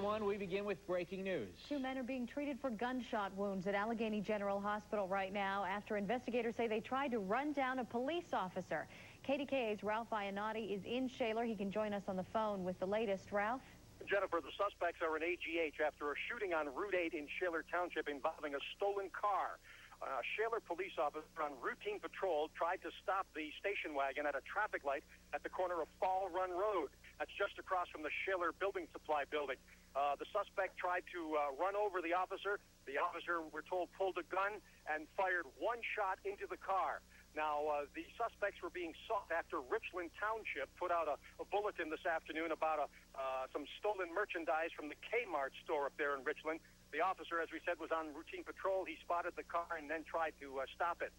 everyone. We begin with breaking news. 2 men are being treated for gunshot wounds at Allegheny General Hospital right now after investigators say they tried to run down a police officer. KDKA's Ralph Iannotti is in Shaler. He can join us on the phone with the latest. Ralph? Jennifer, the suspects are an AGH after a shooting on Route 8 in Shaler Township involving a stolen car. A Shaler police officer on routine patrol tried to stop the station wagon at a traffic light at the corner of Fall Run Road. That's just across from the Shaler Building Supply building. The suspect tried to run over the officer. The officer, we're told, pulled a gun and fired one shot into the car. Now, the suspects were being sought after Richland Township put out a bulletin this afternoon about some stolen merchandise from the Kmart store up there in Richland. The officer, as we said, was on routine patrol. He spotted the car and then tried to stop it.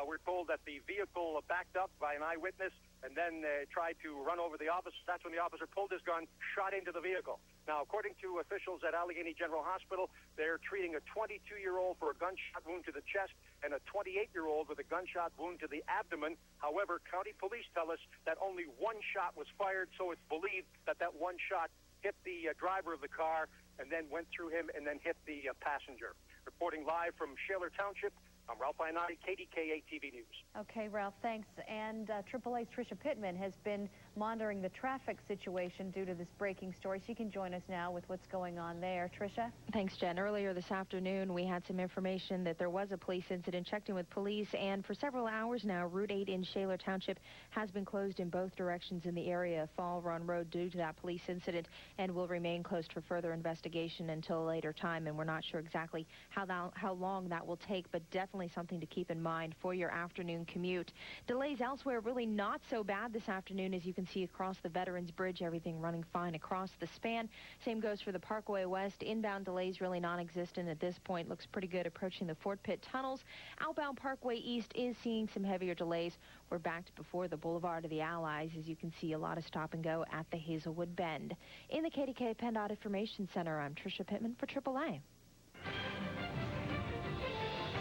We're told that the vehicle backed up by an eyewitness and then tried to run over the officer. That's when the officer pulled his gun, shot into the vehicle. Now, according to officials at Allegheny General Hospital, they're treating a 22-year-old for a gunshot wound to the chest and a 28-year-old with a gunshot wound to the abdomen. However, county police tell us that only one shot was fired, so it's believed that that one shot hit the driver of the car and then went through him and then hit the passenger. Reporting live from Shaler Township, I'm Ralph Iannotti, KDKA TV News. Okay, Ralph, thanks. And AAA's Tricia Pittman has been monitoring the traffic situation due to this breaking story. She can join us now with what's going on there. Tricia? Thanks, Jen. Earlier this afternoon, we had some information that there was a police incident. Checked in with police, and for several hours now, Route 8 in Shaler Township has been closed in both directions in the area of Fall Run Road due to that police incident and will remain closed for further investigation until a later time. And we're not sure exactly how long that will take, but definitely something to keep in mind for your afternoon commute. Delays elsewhere really not so bad this afternoon. As you can see across the Veterans Bridge, everything running fine across the span. Same goes for the Parkway West. Inbound delays really non-existent at this point. Looks pretty good approaching the Fort Pitt tunnels. Outbound Parkway East is seeing some heavier delays. We're backed before the Boulevard of the Allies. As you can see, a lot of stop and go at the Hazelwood Bend. In the KDKA PennDOT Information Center, I'm Tricia Pittman for AAA.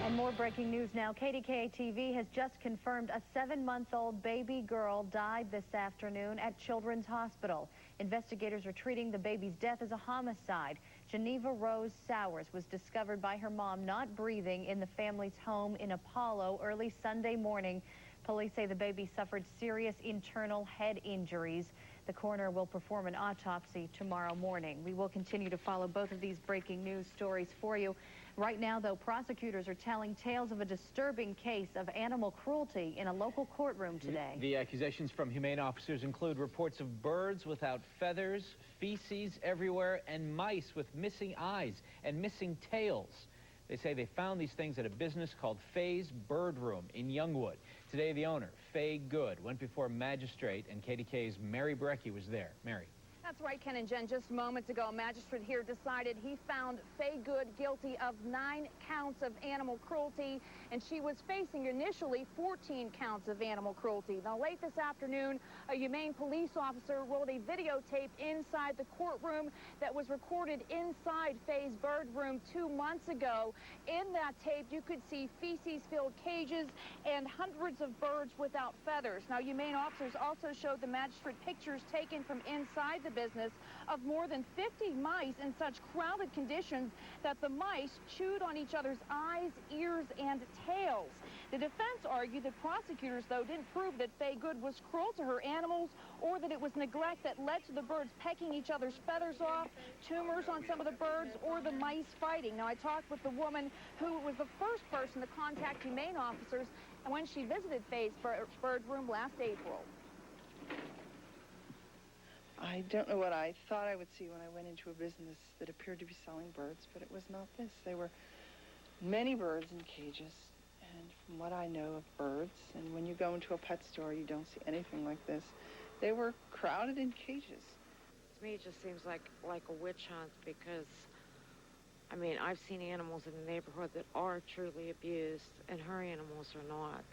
And more breaking news now. KDKA TV has just confirmed a 7-month-old baby girl died this afternoon at Children's Hospital. Investigators are treating the baby's death as a homicide. Geneva Rose Sowers was discovered by her mom not breathing in the family's home in Apollo early Sunday morning. Police say the baby suffered serious internal head injuries. The coroner will perform an autopsy tomorrow morning. We will continue to follow both of these breaking news stories for you. Right now, though, prosecutors are telling tales of a disturbing case of animal cruelty in a local courtroom today. The accusations from humane officers include reports of birds without feathers, feces everywhere, and mice with missing eyes and missing tails. They say they found these things at a business called Faye's Bird Room in Youngwood. Today, the owner, Faye Good, went before a magistrate, and KDKA's Mary Brecky was there. Mary. That's right, Ken and Jen. Just moments ago, a magistrate here decided he found Faye Good guilty of 9 counts of animal cruelty, and she was facing initially 14 counts of animal cruelty. Now, late this afternoon, a humane police officer rolled a videotape inside the courtroom that was recorded inside Faye's Bird Room 2 months ago. In that tape, you could see feces-filled cages and hundreds of birds without feathers. Now, humane officers also showed the magistrate pictures taken from inside the business of more than 50 mice in such crowded conditions that the mice chewed on each other's eyes, ears, and tails. The defense argued that prosecutors, though, didn't prove that Faye Good was cruel to her animals or that it was neglect that led to the birds pecking each other's feathers off, tumors on some of the birds, or the mice fighting. Now, I talked with the woman who was the first person to contact humane officers when she visited Faye's Bird Room last April. I don't know what I thought I would see when I went into a business that appeared to be selling birds, but it was not this. There were many birds in cages, and from what I know of birds, and when you go into a pet store, you don't see anything like this. They were crowded in cages. To me, it just seems like a witch hunt because, I mean, I've seen animals in the neighborhood that are truly abused, and her animals are not.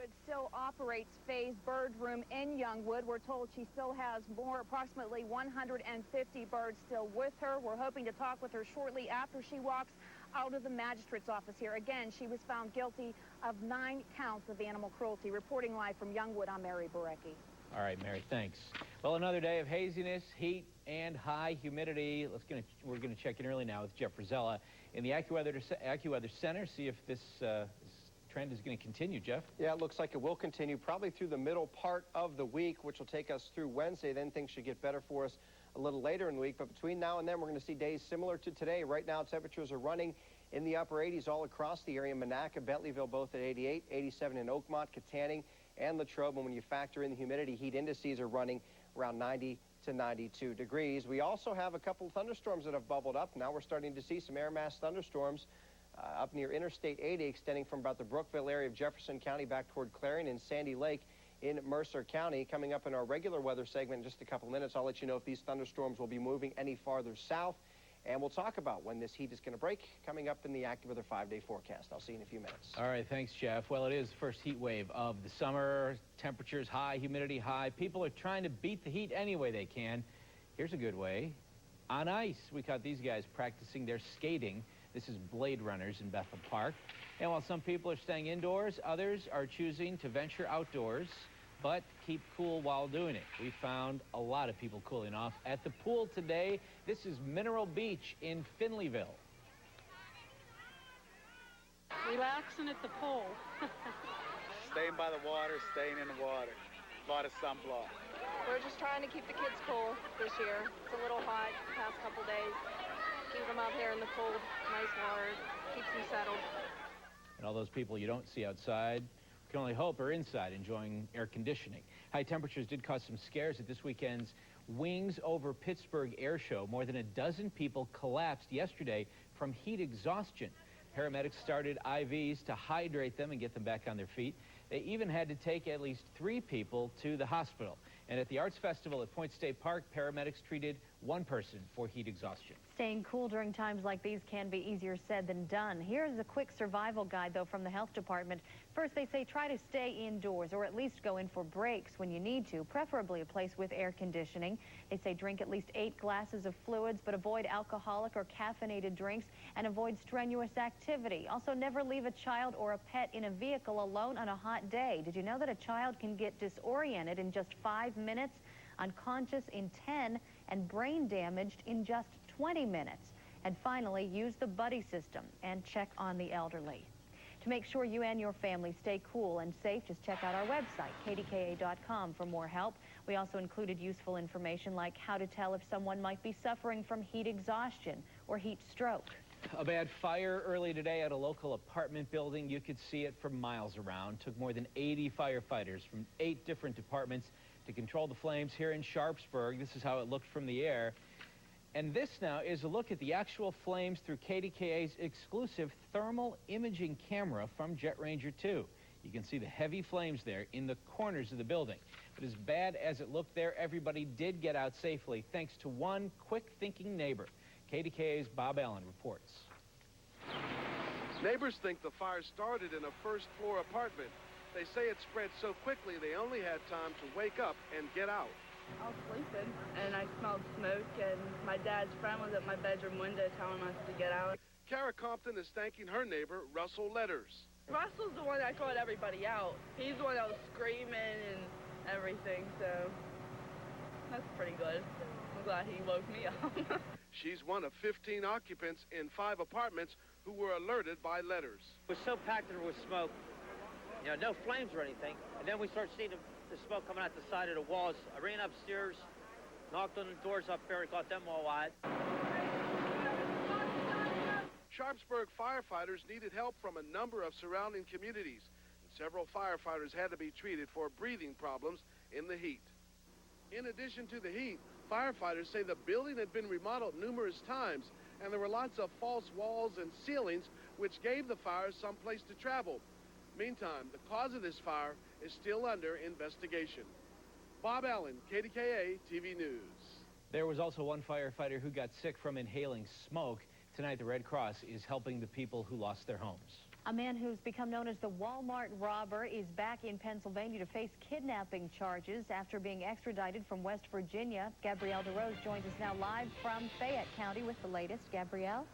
It still operates Faye's Bird Room in Youngwood. We're told she still has approximately 150 birds still with her. We're hoping to talk with her shortly after she walks out of the magistrate's office here. Again, she was found guilty of 9 counts of animal cruelty. Reporting live from Youngwood, I'm Mary Barecki. All right, Mary, thanks. Well, another day of haziness, heat, and high humidity. We're going to check in early now with Jeff Rosella in the AccuWeather Center, see if this trend is going to continue. Jeff? Yeah, it looks like it will continue probably through the middle part of the week, which will take us through Wednesday. Then things should get better for us a little later in the week. But between now and then, we're going to see days similar to today. Right now, temperatures are running in the upper 80s all across the area. Monaca, Bentleyville, both at 88, 87 in Oakmont, Katanning, and Latrobe. And when you factor in the humidity, heat indices are running around 90 to 92 degrees. We also have a couple of thunderstorms that have bubbled up. Now we're starting to see some air mass thunderstorms up near Interstate 80, extending from about the Brookville area of Jefferson County back toward Clarion and Sandy Lake in Mercer County. Coming up in our regular weather segment in just a couple of minutes, I'll let you know if these thunderstorms will be moving any farther south. And we'll talk about when this heat is going to break coming up in the AccuWeather 5-day forecast. I'll see you in a few minutes. All right, thanks, Jeff. Well, it is the first heat wave of the summer. Temperatures high, humidity high. People are trying to beat the heat any way they can. Here's a good way. On ice, we caught these guys practicing their skating. This is Blade Runners in Bethel Park. And while some people are staying indoors, others are choosing to venture outdoors, but keep cool while doing it. We found a lot of people cooling off at the pool today. This is Mineral Beach in Finleyville. Relaxing at the pool. Staying by the water, staying in the water. A lot of sunblock. We're just trying to keep the kids cool this year. It's a little hot the past couple days. Keep them out here in the cold, nice water, keeps them settled. And all those people you don't see outside can only hope are inside enjoying air conditioning. High temperatures did cause some scares at this weekend's Wings Over Pittsburgh air show. More than a dozen people collapsed yesterday from heat exhaustion. Paramedics started IVs to hydrate them and get them back on their feet. They even had to take at least 3 people to the hospital. And at the Arts Festival at Point State Park, paramedics treated 1 person for heat exhaustion. Staying cool during times like these can be easier said than done. Here's a quick survival guide, though, from the health department. First, they say try to stay indoors or at least go in for breaks when you need to, preferably a place with air conditioning. They say drink at least 8 glasses of fluids, but avoid alcoholic or caffeinated drinks and avoid strenuous activity. Also, never leave a child or a pet in a vehicle alone on a hot day. Did you know that a child can get disoriented in just 5 minutes, unconscious in 10, and brain damaged in just 20 minutes? And finally, use the buddy system and check on the elderly. To make sure you and your family stay cool and safe, just check out our website, KDKA.com, for more help. We also included useful information like how to tell if someone might be suffering from heat exhaustion or heat stroke. A bad fire early today at a local apartment building. You could see it from miles around. Took more than 80 firefighters from 8 different departments to control the flames here in Sharpsburg. This is how it looked from the air. And this now is a look at the actual flames through KDKA's exclusive thermal imaging camera from Jet Ranger 2. You can see the heavy flames there in the corners of the building. But as bad as it looked there, everybody did get out safely thanks to one quick-thinking neighbor. KDKA's Bob Allen reports. Neighbors think the fire started in a first-floor apartment. They say it spread so quickly they only had time to wake up and get out. I was sleeping, and I smelled smoke, and my dad's friend was at my bedroom window telling us to get out. Kara Compton is thanking her neighbor, Russell Letters. Russell's the one that called everybody out. He's the one that was screaming and everything, so that's pretty good. I'm glad he woke me up. She's one of 15 occupants in 5 apartments who were alerted by Letters. It was so packed there with smoke, you know, no flames or anything, and then we started seeing the smoke coming out the side of the walls. I ran upstairs, knocked on the doors up there, and got them all wide. Sharpsburg firefighters needed help from a number of surrounding communities. Several firefighters had to be treated for breathing problems in the heat. In addition to the heat, firefighters say the building had been remodeled numerous times, and there were lots of false walls and ceilings, which gave the fires some place to travel. Meantime, the cause of this fire is still under investigation. Bob Allen, KDKA TV News. There was also one firefighter who got sick from inhaling smoke. Tonight, the Red Cross is helping the people who lost their homes. A man who's become known as the Walmart robber is back in Pennsylvania to face kidnapping charges after being extradited from West Virginia. Gabrielle DeRose joins us now live from Fayette County with the latest. Gabrielle?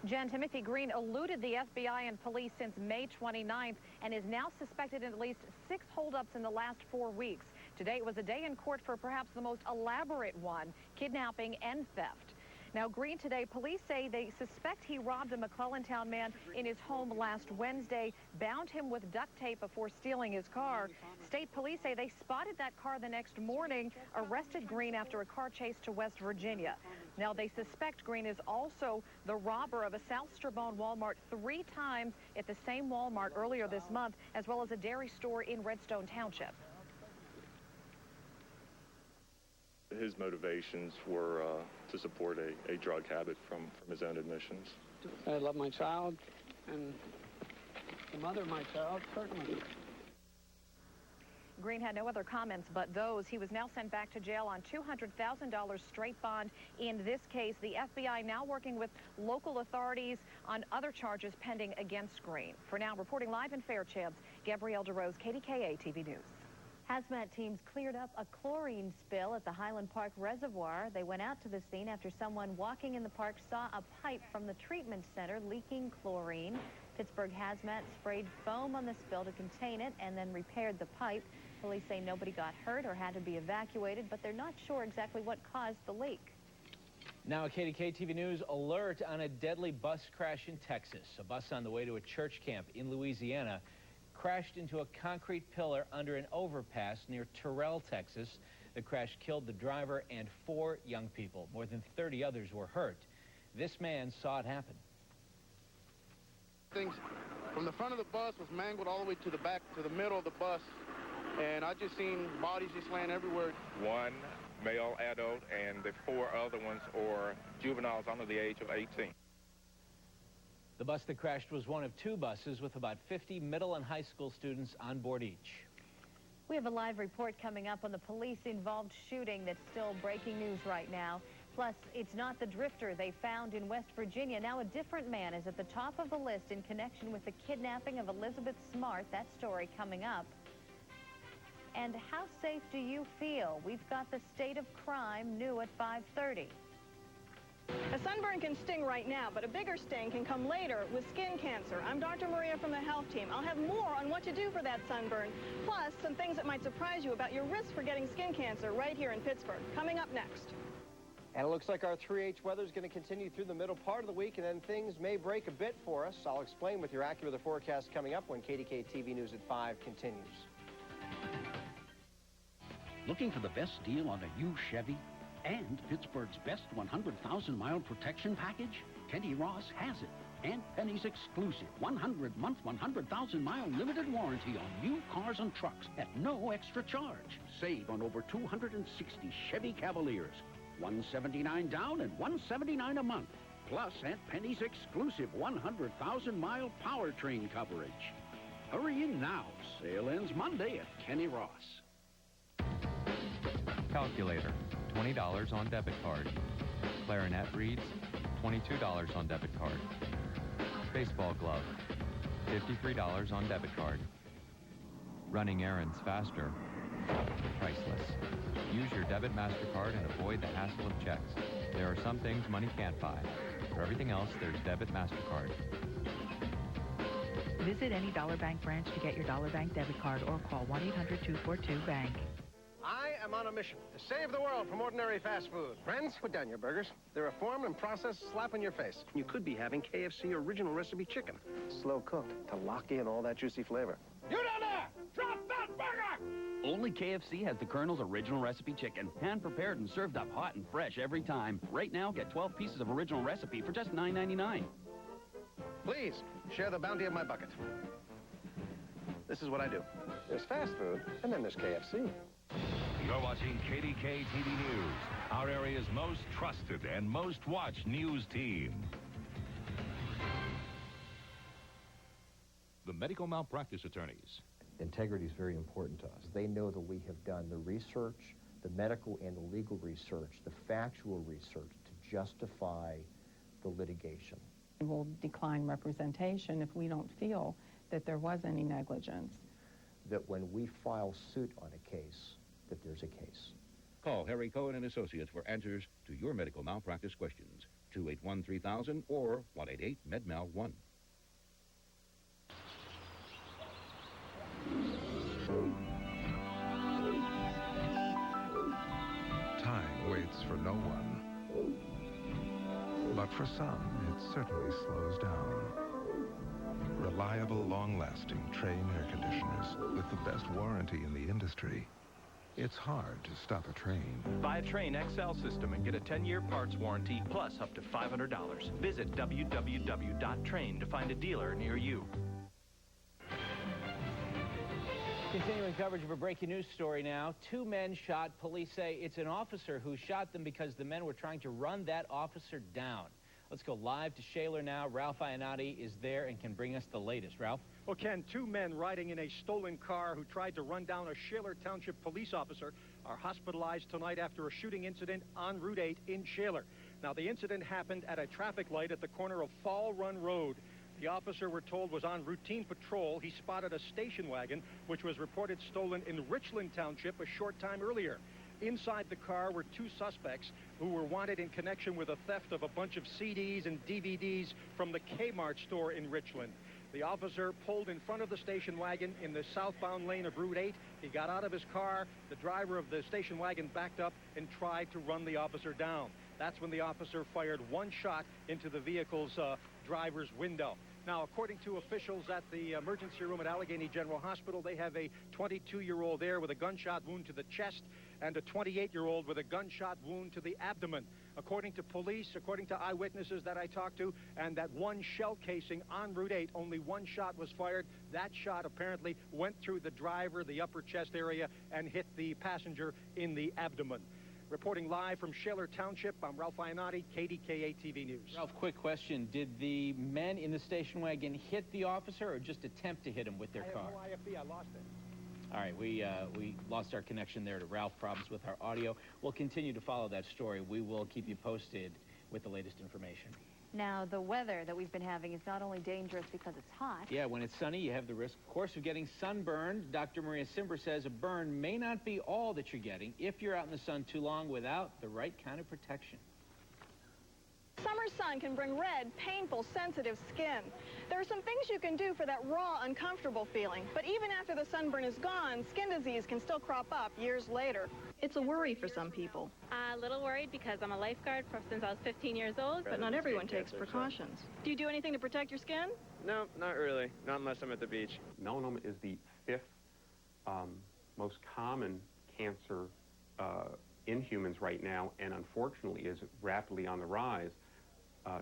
Jen, Timothy Green eluded the FBI and police since May 29th and is now suspected in at least 6 holdups in the last 4 weeks. Today was a day in court for perhaps the most elaborate one, kidnapping and theft. Now, Green today, police say they suspect he robbed a McClellantown man in his home last Wednesday, bound him with duct tape before stealing his car. State police say they spotted that car the next morning, arrested Green after a car chase to West Virginia. Now, they suspect Green is also the robber of a South Strabone Walmart 3 times at the same Walmart earlier this month, as well as a dairy store in Redstone Township. His motivations were to support a drug habit from his own admissions. I love my child and the mother of my child, certainly. Green had no other comments but those. He was now sent back to jail on $200,000 straight bond. In this case, the FBI now working with local authorities on other charges pending against Green. For now, reporting live in Fairchamps, Gabrielle DeRose, KDKA TV News. Hazmat teams cleared up a chlorine spill at the Highland Park Reservoir. They went out to the scene after someone walking in the park saw a pipe from the treatment center leaking chlorine. Pittsburgh Hazmat sprayed foam on the spill to contain it and then repaired the pipe. Police say nobody got hurt or had to be evacuated, but they're not sure exactly what caused the leak. Now, a KDKA TV News alert on a deadly bus crash in Texas. A bus on the way to a church camp in Louisiana crashed into a concrete pillar under an overpass near Terrell, Texas. The crash killed the driver and 4 young people. More than 30 others were hurt. This man saw it happen. Things from the front of the bus was mangled all the way to the back, to the middle of the bus, and I just seen bodies just laying everywhere. 1 male adult and the 4 other ones are juveniles under the age of 18. The bus that crashed was one of 2 buses with about 50 middle and high school students on board each. We have a live report coming up on the police-involved shooting that's still breaking news right now. Plus, it's not the drifter they found in West Virginia. Now a different man is at the top of the list in connection with the kidnapping of Elizabeth Smart. That story coming up. And how safe do you feel? We've got the state of crime new at 5:30. A sunburn can sting right now, but a bigger sting can come later with skin cancer. I'm Dr. Maria from the health team. I'll have more on what to do for that sunburn, plus some things that might surprise you about your risk for getting skin cancer right here in Pittsburgh. Coming up next. And it looks like our 3H weather is going to continue through the middle part of the week, and then things may break a bit for us. I'll explain with your AccuWeather forecast coming up when KDKA TV News at 5 continues. Looking for the best deal on a new Chevy? And Pittsburgh's best 100,000-mile protection package? Kenny Ross has it. And Penny's exclusive 100-month, 100,000-mile limited warranty on new cars and trucks at no extra charge. Save on over 260 Chevy Cavaliers. $179 down and $179 a month. Plus Aunt Penny's exclusive 100,000-mile powertrain coverage. Hurry in now. Sale ends Monday at Kenny Ross. Calculator, $20 on debit card. Clarinet reads, $22 on debit card. Baseball glove, $53 on debit card. Running errands faster, priceless. Use your debit MasterCard and avoid the hassle of checks. There are some things money can't buy. For everything else, there's debit MasterCard. Visit any Dollar Bank branch to get your Dollar Bank debit card or call 1-800-242-BANK. I am on a mission to save the world from ordinary fast food. Friends, put down your burgers. They're a formed and processed slap in your face. You could be having KFC original recipe chicken. Slow cooked to lock in all that juicy flavor. You down there! Drop that burger! Only KFC has the Colonel's original recipe chicken. Hand-prepared and served up hot and fresh every time. Right now, get 12 pieces of original recipe for just $9.99. Please, share the bounty of my bucket. This is what I do. There's fast food, and then there's KFC. You're watching KDKA TV News, our area's most trusted and most watched news team. The medical malpractice attorneys. Integrity is very important to us. They know that we have done the research, the medical and the legal research, the factual research to justify the litigation. We'll decline representation if we don't feel that there was any negligence. That when we file suit on a case, that there's a case. Call Harry Cohen and Associates for answers to your medical malpractice questions. 281-3000 or 188-MEDMAL1. one. But for some, it certainly slows down. Reliable, long-lasting Train air conditioners with the best warranty in the industry. It's hard to stop a Train. Buy a Train XL system and get a 10-year parts warranty plus up to $500. Visit www.train to find a dealer near you. Continuing coverage of a breaking news story now. 2 men shot. Police say it's an officer who shot them because the men were trying to run that officer down. Let's go live to Shaler now. Ralph Iannotti is there and can bring us the latest. Ralph? Well, Ken, 2 men riding in a stolen car who tried to run down a Shaler Township police officer are hospitalized tonight after a shooting incident on Route 8 in Shaler. Now, the incident happened at a traffic light at the corner of Fall Run Road. The officer, we're told, was on routine patrol. He spotted a station wagon, which was reported stolen in Richland Township a short time earlier. Inside the car were 2 suspects who were wanted in connection with a theft of a bunch of CDs and DVDs from the Kmart store in Richland. The officer pulled in front of the station wagon in the southbound lane of Route 8. He got out of his car. The driver of the station wagon backed up and tried to run the officer down. That's when the officer fired 1 shot into the vehicle's driver's window. Now, according to officials at the emergency room at Allegheny General Hospital, they have a 22-year-old there with a gunshot wound to the chest and a 28-year-old with a gunshot wound to the abdomen. According to police, according to eyewitnesses that I talked to, and that 1 shell casing on Route 8, only 1 shot was fired. That shot apparently went through the driver, the upper chest area, and hit the passenger in the abdomen. Reporting live from Shaler Township, I'm Ralph Iannotti, KDKA TV News. Ralph, quick question. Did the men in the station wagon hit the officer or just attempt to hit him with their car? I have no IFB. I lost it. All right, we lost our connection there to Ralph. Problems with our audio. We'll continue to follow that story. We will keep you posted with the latest information. Now, the weather that we've been having is not only dangerous because it's hot. Yeah, when it's sunny, you have the risk, of course, of getting sunburned. Dr. Maria Simber says a burn may not be all that you're getting if you're out in the sun too long without the right kind of protection. Summer sun can bring red, painful, sensitive skin. There are some things you can do for that raw, uncomfortable feeling. But even after the sunburn is gone, skin disease can still crop up years later. It's a worry for some people. A little worried because I'm a lifeguard since I was 15 years old. But not everyone takes precautions. Do you do anything to protect your skin? No, not really. Not unless I'm at the beach. Melanoma is the 5th most common cancer in humans right now, and unfortunately is rapidly on the rise.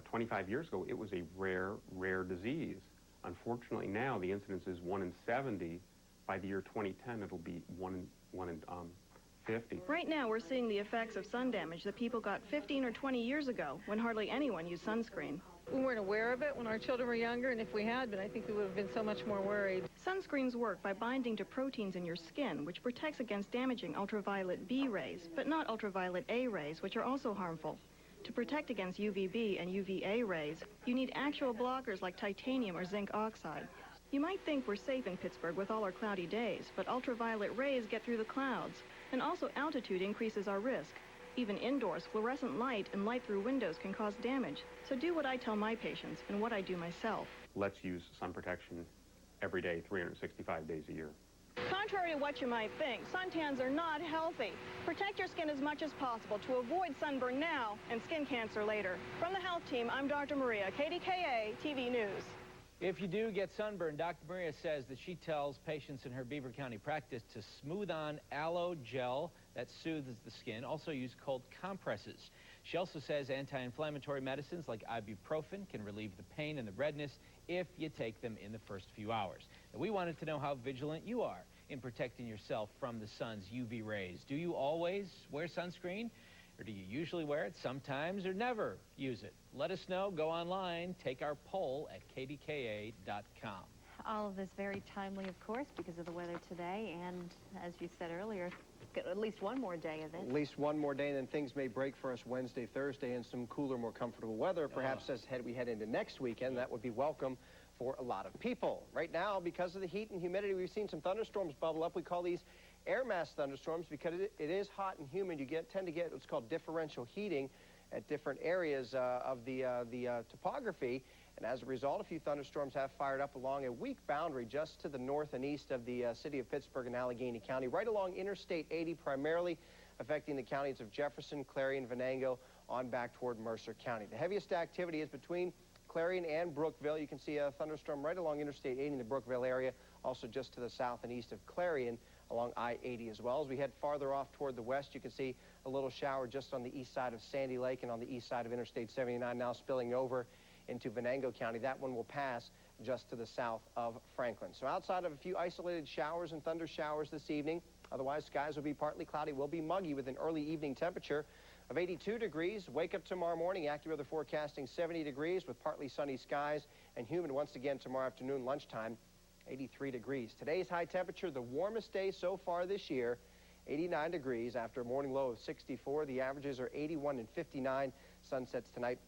25 years ago, it was a rare disease. Unfortunately, now the incidence is 1 in 70. By the year 2010, it'll be 1 in 50. Right now, we're seeing the effects of sun damage that people got 15 or 20 years ago, when hardly anyone used sunscreen. We weren't aware of it when our children were younger, and if we had been, I think we would have been so much more worried. Sunscreens work by binding to proteins in your skin, which protects against damaging ultraviolet B rays, but not ultraviolet A rays, which are also harmful. To protect against UVB and UVA rays, you need actual blockers like titanium or zinc oxide. You might think we're safe in Pittsburgh with all our cloudy days, but ultraviolet rays get through the clouds, and also altitude increases our risk. Even indoors, fluorescent light and light through windows can cause damage. So do what I tell my patients and what I do myself. Let's use sun protection every day, 365 days a year. Contrary to what you might think, suntans are not healthy. Protect your skin as much as possible to avoid sunburn now and skin cancer later. From the health team, I'm Dr. Maria, KDKA TV News. If you do get sunburned, Dr. Maria says that she tells patients in her Beaver County practice to smooth on aloe gel that soothes the skin. Also use cold compresses. She also says anti-inflammatory medicines like ibuprofen can relieve the pain and the redness if you take them in the first few hours. And we wanted to know how vigilant you are in protecting yourself from the sun's UV rays. Do you always wear sunscreen? Or do you usually wear it sometimes or never use it? Let us know. Go online. Take our poll at kdka.com. All of this very timely, of course, because of the weather today. And as you said earlier, at least one more day of it. At least one more day, and then things may break for us Wednesday, Thursday, and some cooler, more comfortable weather. Perhaps as we head into next weekend, that would be welcome for a lot of people. Right now, because of the heat and humidity, we've seen some thunderstorms bubble up. We call these air mass thunderstorms because it is hot and humid. You tend to get what's called differential heating at different areas of the topography. And as a result, a few thunderstorms have fired up along a weak boundary just to the north and east of the city of Pittsburgh and Allegheny County, right along Interstate 80 primarily. affecting the counties of Jefferson, Clarion, Venango, on back toward Mercer County. The heaviest activity is between Clarion and Brookville. You can see a thunderstorm right along Interstate 80 in the Brookville area, also just to the south and east of Clarion along I-80 as well. As we head farther off toward the west, you can see a little shower just on the east side of Sandy Lake and on the east side of Interstate 79, now spilling over into Venango County. That one will pass just to the south of Franklin. So outside of a few isolated showers and thunder showers this evening, otherwise skies will be partly cloudy, will be muggy with an early evening temperature of 82 degrees. Wake up tomorrow morning, AccuWeather forecasting 70 degrees with partly sunny skies and humid once again tomorrow afternoon, lunchtime, 83 degrees. Today's high temperature, the warmest day so far this year, 89 degrees after a morning low of 64. The averages are 81 and 59. Sunsets tonight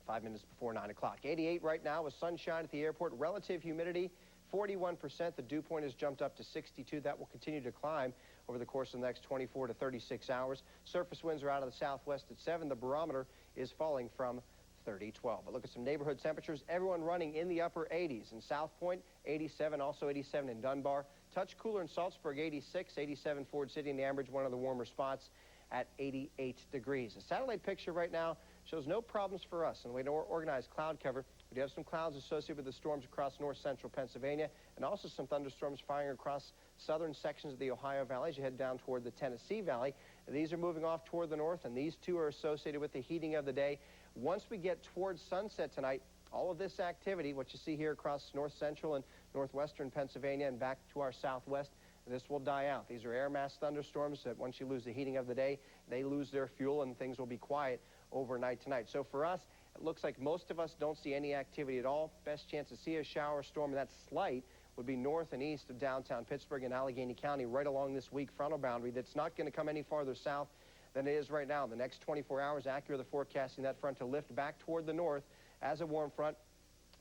5 minutes before 9 o'clock. 88 right now with sunshine at the airport. Relative humidity 41%. The dew point has jumped up to 62. That will continue to climb over the course of the next 24 to 36 hours. Surface winds are out of the southwest at 7. The barometer is falling from 30-12. But look at some neighborhood temperatures. Everyone running in the upper 80s. In South Point, 87, also 87 in Dunbar. Touch cooler in Sharpsburg, 86, 87 Ford City and Ambridge, one of the warmer spots at 88 degrees. The satellite picture right now shows no problems for us in the way to organize cloud cover. We do have some clouds associated with the storms across north central Pennsylvania and also some thunderstorms firing across southern sections of the Ohio Valley as you head down toward the Tennessee Valley. These are moving off toward the north, and these two are associated with the heating of the day. Once we get towards sunset tonight, all of this activity, what you see here across north central and northwestern Pennsylvania and back to our southwest, this will die out. These are air mass thunderstorms that once you lose the heating of the day, they lose their fuel and things will be quiet overnight tonight. So for us, it looks like most of us don't see any activity at all. Best chance to see a shower storm, and that's slight, would be north and east of downtown Pittsburgh and Allegheny County right along this weak frontal boundary that's not going to come any farther south than it is right now. The next 24 hours, AccuWeather forecasting that front to lift back toward the north as a warm front,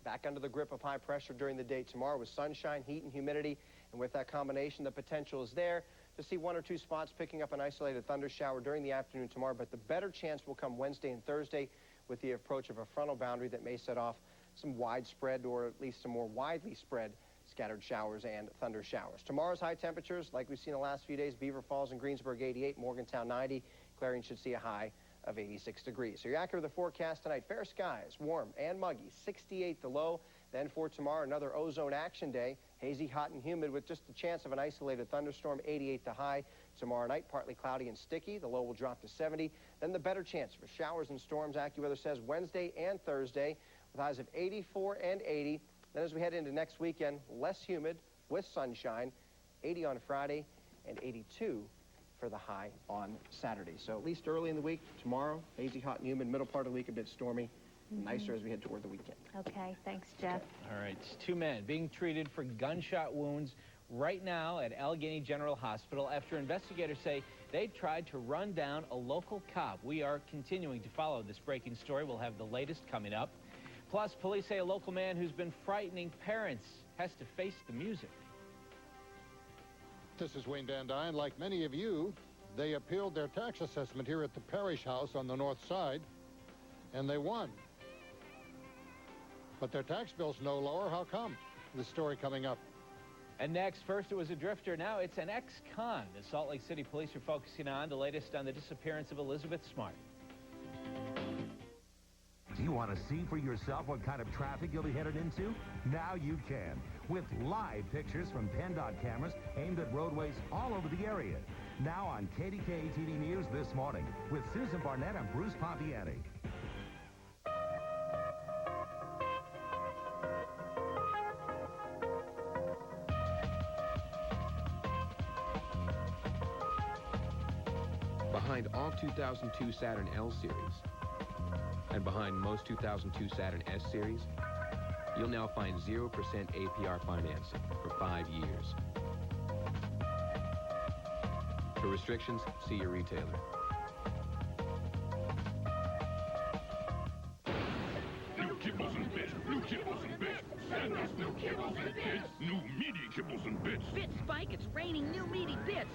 back under the grip of high pressure during the day tomorrow with sunshine, heat, and humidity. And with that combination, the potential is there to see one or two spots picking up an isolated thunder shower during the afternoon tomorrow. But the better chance will come Wednesday and Thursday with the approach of a frontal boundary that may set off some widespread or at least some more widely spread scattered showers and thunder showers. Tomorrow's high temperatures, like we've seen the last few days, Beaver Falls and Greensburg 88, Morgantown 90, Clarion should see a high of 86 degrees. So you're accurate with the forecast tonight. Fair skies, warm and muggy, 68 the low. Then for tomorrow, another ozone action day. Hazy, hot, and humid with just the chance of an isolated thunderstorm, 88 the high. Tomorrow night, partly cloudy and sticky. The low will drop to 70. Then the better chance for showers and storms, AccuWeather says, Wednesday and Thursday with highs of 84 and 80. Then as we head into next weekend, less humid with sunshine, 80 on Friday and 82 for the high on Saturday. So at least early in the week, tomorrow, hazy, hot, and humid. Middle part of the week, a bit stormy. Nicer as we head toward the weekend. Okay, thanks, Jeff. All right, it's two men being treated for gunshot wounds right now at Allegheny General Hospital after investigators say they tried to run down a local cop. We are continuing to follow this breaking story. We'll have the latest coming up. Plus, police say a local man who's been frightening parents has to face the music. This is Wayne Van Dyne. Like many of you, they appealed their tax assessment here at the Parish House on the north side, and they won. But their tax bill's no lower. How come? The story coming up. And next, first it was a drifter, now it's an ex-con. The Salt Lake City police are focusing on the latest on the disappearance of Elizabeth Smart. Do you want to see for yourself what kind of traffic you'll be headed into? Now you can, with live pictures from PennDOT cameras aimed at roadways all over the area. Now on KDKA TV News This Morning with Susan Barnett and Bruce Pompiani. Behind all 2002 Saturn L Series and behind most 2002 Saturn S Series, you'll now find 0% APR financing for 5 years. For restrictions, see your retailer. New kibbles and bits, new kibbles and bits. Santa's new kibbles and bits. New meaty kibbles and bits. Bit Spike, it's raining new meaty bits.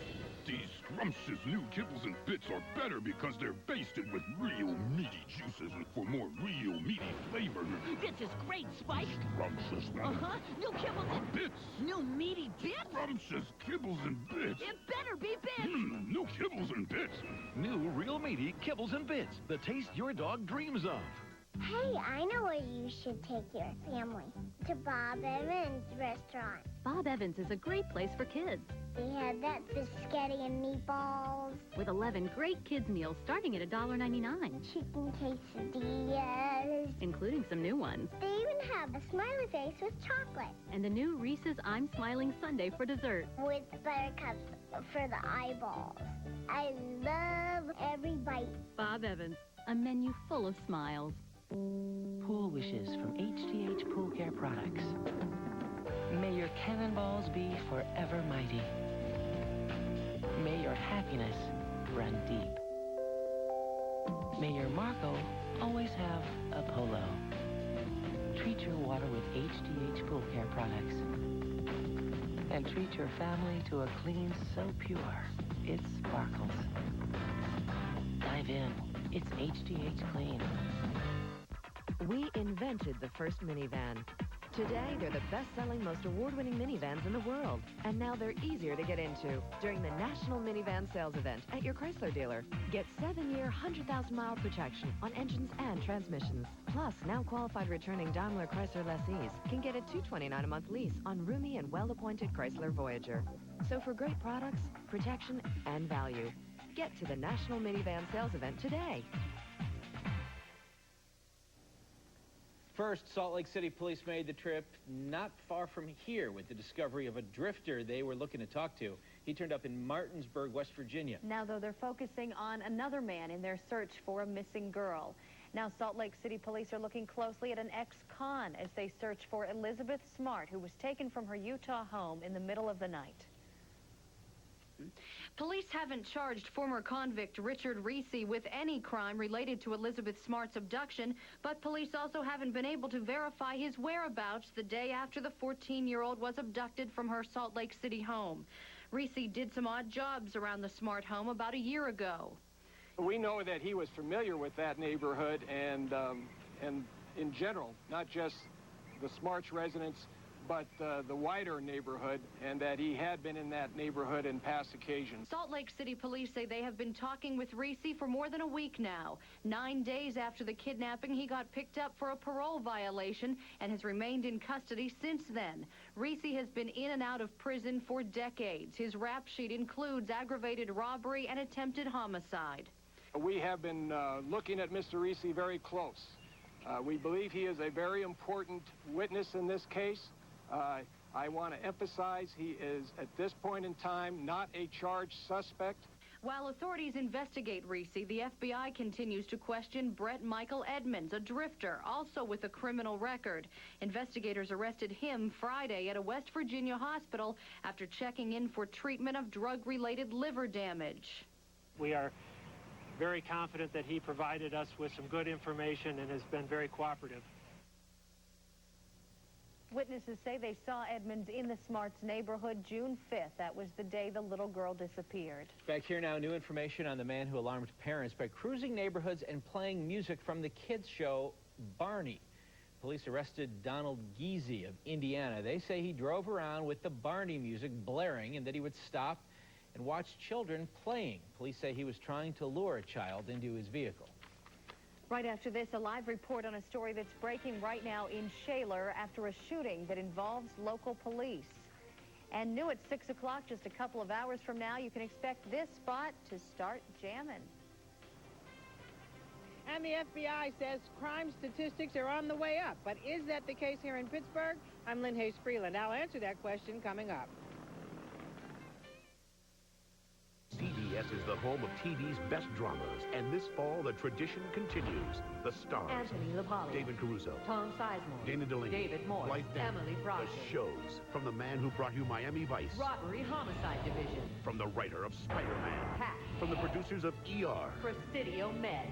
These scrumptious new kibbles and bits are better because they're basted with real meaty juices and for more real meaty flavor. Bits is great, Spike. Scrumptious. New kibbles and bits. New meaty bits. Scrumptious kibbles and bits. It better be bits. New kibbles and bits. New real meaty kibbles and bits, the taste your dog dreams of. Hey, I know where you should take your family. To Bob Evans restaurant. Bob Evans is a great place for kids. They have that biscotti and meatballs. With 11 great kids meals starting at $1.99. Chicken quesadillas. Including some new ones. They even have a smiley face with chocolate. And the new Reese's I'm Smiling Sundae for dessert. With buttercups for the eyeballs. I love every bite. Bob Evans, a menu full of smiles. Pool wishes from HTH Pool Care Products. May your cannonballs be forever mighty. May your happiness run deep. May your Marco always have a polo. Treat your water with HTH Pool Care Products. And treat your family to a clean so pure, it sparkles. Dive in. It's HTH Clean. We invented the first minivan. Today, they're the best-selling, most award-winning minivans in the world. And now they're easier to get into during the National Minivan Sales Event at your Chrysler dealer. Get 7-year, 100,000-mile protection on engines and transmissions. Plus, now qualified returning Daimler Chrysler lessees can get a $229 a month lease on roomy and well-appointed Chrysler Voyager. So for great products, protection, and value, get to the National Minivan Sales Event today. First, Salt Lake City police made the trip not far from here with the discovery of a drifter they were looking to talk to. He turned up in Martinsburg, West Virginia. Now, though, they're focusing on another man in their search for a missing girl. Now, Salt Lake City police are looking closely at an ex-con as they search for Elizabeth Smart, who was taken from her Utah home in the middle of the night. Police haven't charged former convict Richard Reese with any crime related to Elizabeth Smart's abduction, but police also haven't been able to verify his whereabouts the day after the 14-year-old was abducted from her Salt Lake City home. Reese did some odd jobs around the Smart home about a year ago. We know that he was familiar with that neighborhood and in general, not just the Smart's residence, but the wider neighborhood, and that he had been in that neighborhood in past occasions. Salt Lake City police say they have been talking with Reese for more than a week now. 9 days after the kidnapping, he got picked up for a parole violation and has remained in custody since then. Reese has been in and out of prison for decades. His rap sheet includes aggravated robbery and attempted homicide. We have been looking at Mr. Reese very close. We believe he is a very important witness in this case. I want to emphasize he is, at this point in time, not a charged suspect. While authorities investigate Reese, the FBI continues to question Brett Michael Edmonds, a drifter, also with a criminal record. Investigators arrested him Friday at a West Virginia hospital after checking in for treatment of drug-related liver damage. We are very confident that he provided us with some good information and has been very cooperative. Witnesses say they saw Edmonds in the Smarts neighborhood June 5th. That was the day the little girl disappeared. Back here now, new information on the man who alarmed parents by cruising neighborhoods and playing music from the kids' show Barney. Police arrested Donald Geezy of Indiana. They say he drove around with the Barney music blaring and that he would stop and watch children playing. Police say he was trying to lure a child into his vehicle. Right after this, a live report on a story that's breaking right now in Shaler after a shooting that involves local police. And new at 6 o'clock, just a couple of hours from now, you can expect this spot to start jamming. And the FBI says crime statistics are on the way up. But is that the case here in Pittsburgh? I'm Lynn Hayes Freeland. I'll answer that question coming up. CBS is the home of TV's best dramas, and this fall the tradition continues. The stars: Anthony LaPaglia, David Caruso, Tom Sizemore, Dana Delaney, David Morse, Blythe Danner. Emily Brockovich. The shows from the man who brought you Miami Vice, Robbery Homicide Division, from the writer of Spider-Man, Hack, from the producers of ER, Presidio Med,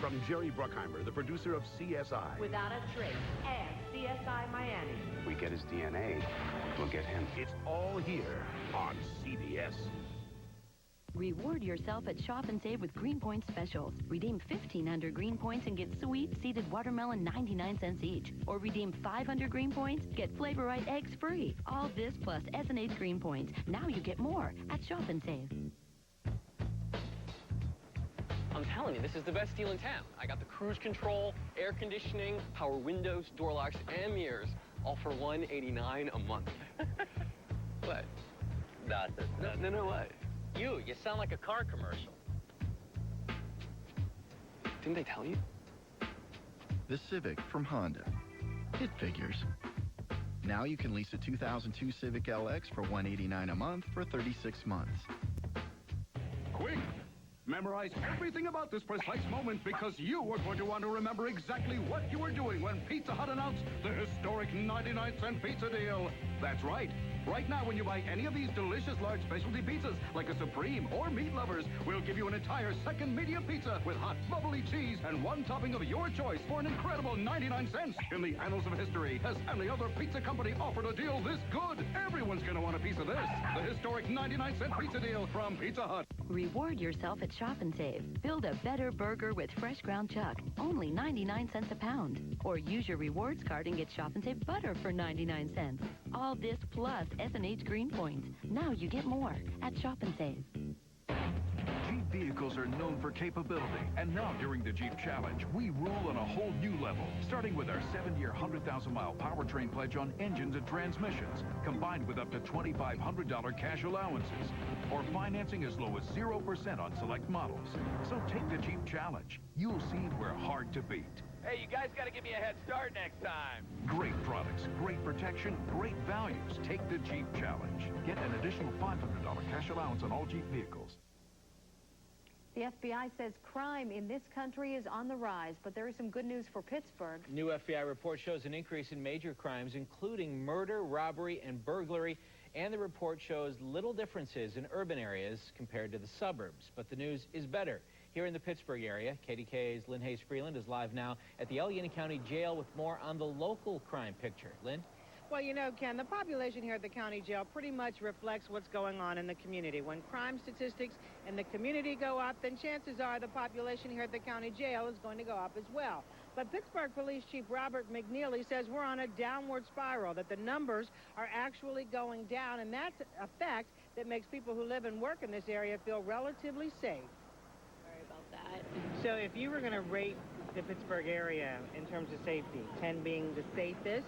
from Jerry Bruckheimer, the producer of CSI, Without a Trace, and CSI Miami. We get his DNA, we'll get him. It's all here on CBS. Reward yourself at Shop and Save with Green Points specials. Redeem 1,500 Green Points and get sweet seeded watermelon 99 cents each. Or redeem 500 Green Points, get Flavor Right eggs free. All this plus S&H Green Points. Now you get more at Shop and Save. I'm telling you, this is the best deal in town. I got the cruise control, air conditioning, power windows, door locks, and mirrors, all for $189 a month. What? No, what? You sound like a car commercial. Didn't they tell you? The Civic from Honda. It figures. Now you can lease a 2002 Civic LX for $189 a month for 36 months. Quick! Memorize everything about this precise moment because you are going to want to remember exactly what you were doing when Pizza Hut announced the historic 99-cent pizza deal. That's right. Right now, when you buy any of these delicious large specialty pizzas, like a Supreme or Meat Lovers, we'll give you an entire second medium pizza with hot, bubbly cheese and one topping of your choice for an incredible 99 cents. In the annals of history, has any other pizza company offered a deal this good? Everyone's going to want a piece of this. The historic 99-cent pizza deal from Pizza Hut. Reward yourself at Shop and Save. Build a better burger with fresh ground chuck, only 99 cents a pound. Or use your rewards card and get Shop and Save butter for 99 cents. All this plus S&H Green Points. Now you get more at Shop and Save. Jeep vehicles are known for capability, and now during the Jeep Challenge, we rule on a whole new level, starting with our 7-year, 100,000-mile powertrain pledge on engines and transmissions, combined with up to $2,500 cash allowances, or financing as low as 0% on select models. So take the Jeep Challenge. You'll see we're hard to beat. Hey, you guys got to give me a head start next time. Great products, great protection, great values. Take the Jeep Challenge. Get an additional $500 cash allowance on all Jeep vehicles. The FBI says crime in this country is on the rise, but there is some good news for Pittsburgh. New FBI report shows an increase in major crimes, including murder, robbery, and burglary. And the report shows little differences in urban areas compared to the suburbs. But the news is better. Here in the Pittsburgh area, KDKA's Lynn Hayes-Freeland is live now at the Allegheny County Jail with more on the local crime picture. Lynn? Well, you know, Ken, the population here at the county jail pretty much reflects what's going on in the community. When crime statistics in the community go up, then chances are the population here at the county jail is going to go up as well. But Pittsburgh Police Chief Robert McNeely says we're on a downward spiral, that the numbers are actually going down, and that's a fact that makes people who live and work in this area feel relatively safe. Sorry about that. So if you were going to rate the Pittsburgh area in terms of safety, 10 being the safest,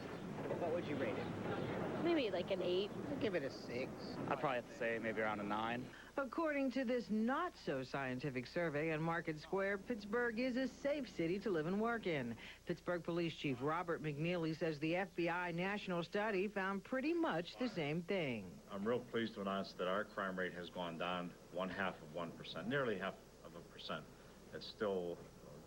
what would you rate it? Maybe like an 8. I'd give it a 6. I'd probably have to say maybe around a 9. According to this not-so-scientific survey on Market Square, Pittsburgh is a safe city to live and work in. Pittsburgh Police Chief Robert McNeely says the FBI national study found pretty much the same thing. I'm real pleased to announce that our crime rate has gone down 0.5%, nearly 0.5%. It's still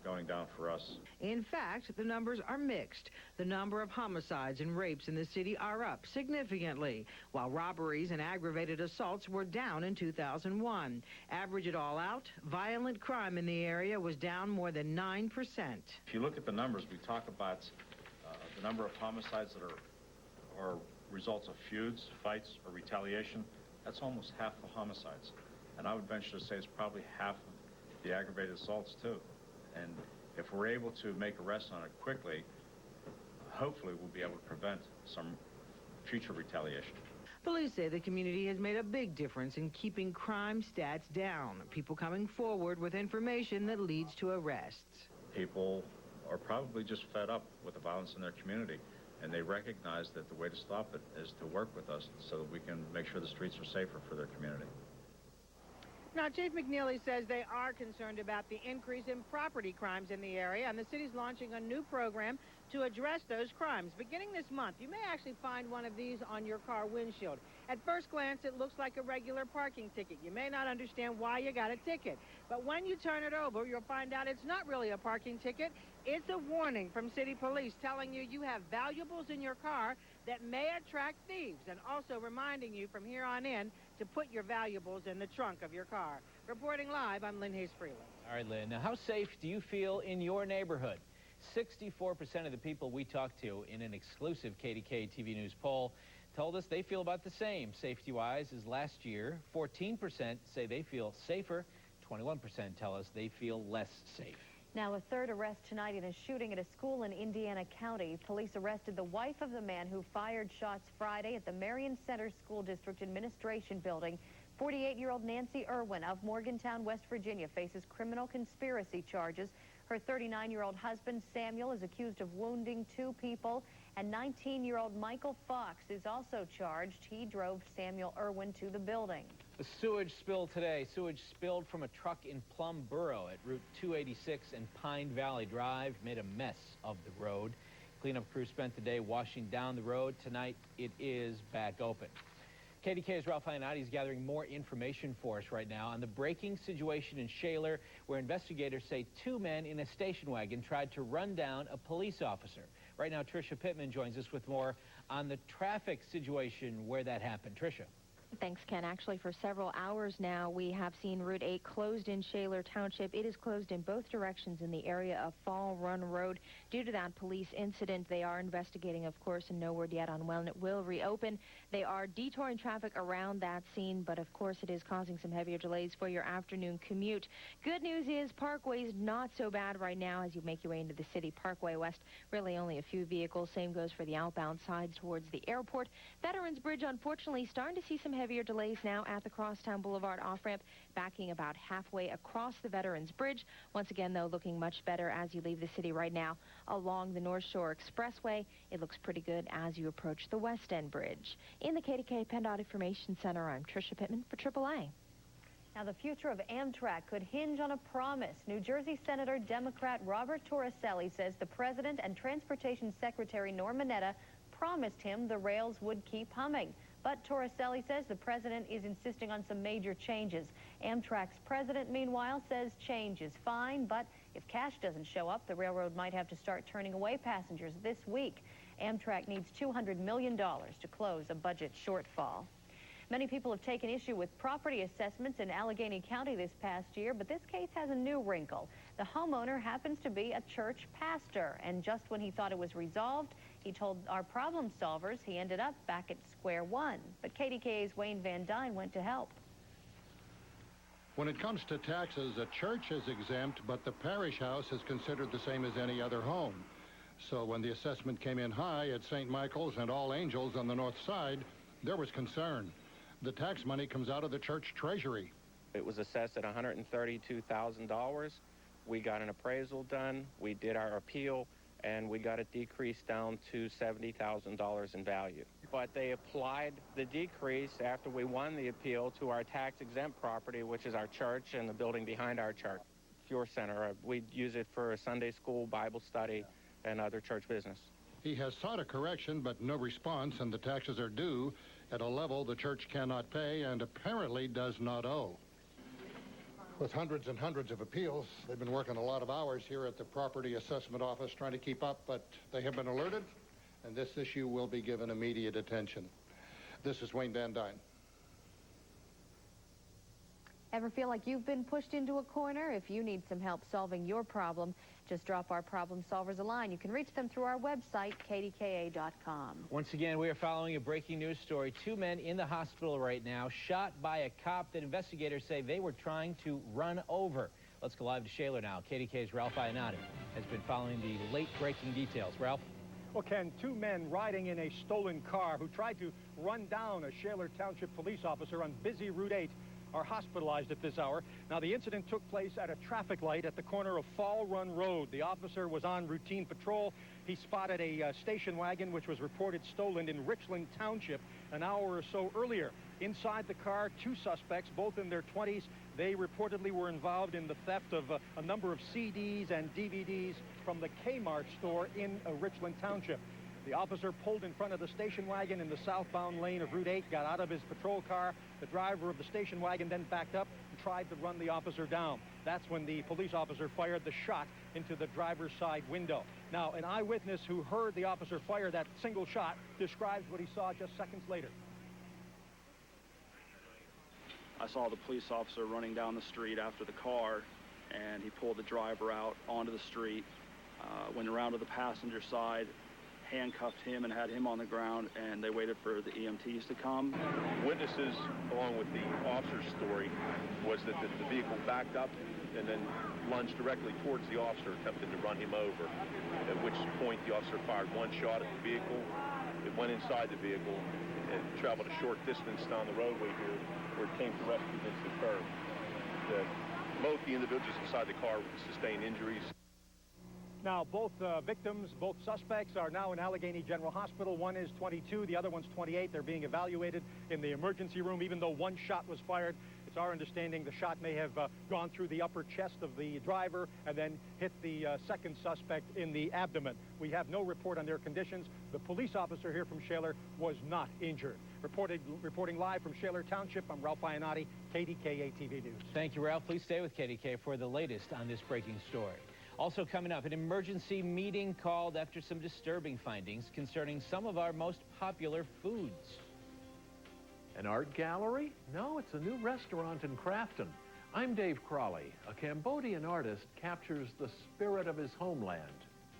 going down for us. In fact, the numbers are mixed. The number of homicides and rapes in the city are up significantly, while robberies and aggravated assaults were down in 2001. Average it all out, violent crime in the area was down more than 9%. If you look at the numbers, we talk about the number of homicides that are results of feuds, fights, or retaliation. That's almost half the homicides. And I would venture to say it's probably half of the aggravated assaults, too. And if we're able to make arrests on it quickly, hopefully we'll be able to prevent some future retaliation. Police say the community has made a big difference in keeping crime stats down. People coming forward with information that leads to arrests. People are probably just fed up with the violence in their community, and they recognize that the way to stop it is to work with us so that we can make sure the streets are safer for their community. Now, Chief McNeely says they are concerned about the increase in property crimes in the area, and the city's launching a new program to address those crimes. Beginning this month, you may actually find one of these on your car windshield. At first glance, it looks like a regular parking ticket. You may not understand why you got a ticket, but when you turn it over, you'll find out it's not really a parking ticket. It's a warning from city police telling you you have valuables in your car that may attract thieves, and also reminding you from here on in to put your valuables in the trunk of your car. Reporting live, I'm Lynn Hayes-Freeland. All right, Lynn. Now, how safe do you feel in your neighborhood? 64% of the people we talked to in an exclusive KDKA TV News poll told us they feel about the same safety-wise as last year. 14% say they feel safer. 21% tell us they feel less safe. Now, a third arrest tonight in a shooting at a school in Indiana County. Police arrested the wife of the man who fired shots Friday at the Marion Center School District Administration Building. 48-year-old Nancy Irwin of Morgantown, West Virginia, faces criminal conspiracy charges. Her 39-year-old husband, Samuel, is accused of wounding 2 people, and 19-year-old Michael Fox is also charged. He drove Samuel Irwin to the building. A sewage spill today. Sewage spilled from a truck in Plum Borough at Route 286 and Pine Valley Drive, made a mess of the road. Cleanup crew spent the day washing down the road. Tonight, it is back open. KDKA's Ralph Iannotti is gathering more information for us right now on the breaking situation in Shaler, where investigators say 2 men in a station wagon tried to run down a police officer. Right now, Tricia Pittman joins us with more on the traffic situation where that happened. Tricia. Thanks, Ken. Actually, for several hours now, we have seen Route 8 closed in Shaler Township. It is closed in both directions in the area of Fall Run Road. Due to that police incident, they are investigating, of course, and no word yet on when it will reopen. They are detouring traffic around that scene, but of course it is causing some heavier delays for your afternoon commute. Good news is Parkway's not so bad right now as you make your way into the city. Parkway West, really only a few vehicles. Same goes for the outbound sides towards the airport. Veterans Bridge, unfortunately, starting to see some heavier delays now at the Crosstown Boulevard off-ramp, backing about halfway across the Veterans Bridge. Once again, though, looking much better as you leave the city right now along the North Shore Expressway. It looks pretty good as you approach the West End Bridge. In the KDKA PennDOT Information Center, I'm Tricia Pittman for AAA. Now, the future of Amtrak could hinge on a promise. New Jersey Senator Democrat Robert Torricelli says the president and Transportation Secretary Norm Mineta promised him the rails would keep humming. But Torricelli says the president is insisting on some major changes. Amtrak's president, meanwhile, says change is fine, but if cash doesn't show up, the railroad might have to start turning away passengers this week. Amtrak needs $200 million to close a budget shortfall. Many people have taken issue with property assessments in Allegheny County this past year, but this case has a new wrinkle. The homeowner happens to be a church pastor, and just when he thought it was resolved, he told our problem solvers he ended up back at square one. But KDKA's Wayne Van Dyne went to help. When it comes to taxes, a church is exempt, but the parish house is considered the same as any other home. So when the assessment came in high at St. Michael's and All Angels on the north side, there was concern. The tax money comes out of the church treasury. It was assessed at $132,000. We got an appraisal done, we did our appeal, and we got it decreased down to $70,000 in value. But they applied the decrease after we won the appeal to our tax-exempt property, which is our church and the building behind our church, Cure Center. We use it for Sunday school, Bible study, and other church business. He has sought a correction, but no response, and the taxes are due at a level the church cannot pay and apparently does not owe. With hundreds and hundreds of appeals, they've been working a lot of hours here at the Property Assessment Office trying to keep up, but they have been alerted, and this issue will be given immediate attention. This is Wayne Van Dyne. Ever feel like you've been pushed into a corner? If you need some help solving your problem, just drop our problem solvers a line. You can reach them through our website, KDKA.com. Once again, we are following a breaking news story. 2 men in the hospital right now, shot by a cop that investigators say they were trying to run over. Let's go live to Shaler now. KDKA's Ralph Iannotti has been following the late breaking details. Ralph? Well, Ken, 2 men riding in a stolen car who tried to run down a Shaler Township police officer on busy Route 8 are hospitalized at this hour. Now, the incident took place at a traffic light at the corner of Fall Run Road. The officer was on routine patrol. He spotted a station wagon which was reported stolen in Richland Township an hour or so earlier. Inside the car, 2 suspects, both in their 20s. They reportedly were involved in the theft of a number of CDs and DVDs from the Kmart store in Richland Township. The officer pulled in front of the station wagon in the southbound lane of Route 8, got out of his patrol car. The driver of the station wagon then backed up and tried to run the officer down. That's when the police officer fired the shot into the driver's side window. Now, an eyewitness who heard the officer fire that single shot describes what he saw just seconds later. I saw the police officer running down the street after the car, and he pulled the driver out onto the street, went around to the passenger side, handcuffed him and had him on the ground, and they waited for the EMTs to come. Witnesses, along with the officer's story, was that the vehicle backed up and then lunged directly towards the officer, attempting to run him over, at which point the officer fired 1 shot at the vehicle. It went inside the vehicle and traveled a short distance down the roadway here where it came to rest against the curb. Both the individuals inside the car sustained injuries. Now, both victims, both suspects are now in Allegheny General Hospital. One is 22, the other one's 28. They're being evaluated in the emergency room, even though one shot was fired. It's our understanding the shot may have gone through the upper chest of the driver and then hit the second suspect in the abdomen. We have no report on their conditions. The police officer here from Shaler was not injured. Reporting live from Shaler Township, I'm Ralph Iannotti, KDKA TV News. Thank you, Ralph. Please stay with KDK for the latest on this breaking story. Also coming up, an emergency meeting called after some disturbing findings concerning some of our most popular foods. An art gallery? No, it's a new restaurant in Crafton. I'm Dave Crawley. A Cambodian artist captures the spirit of his homeland.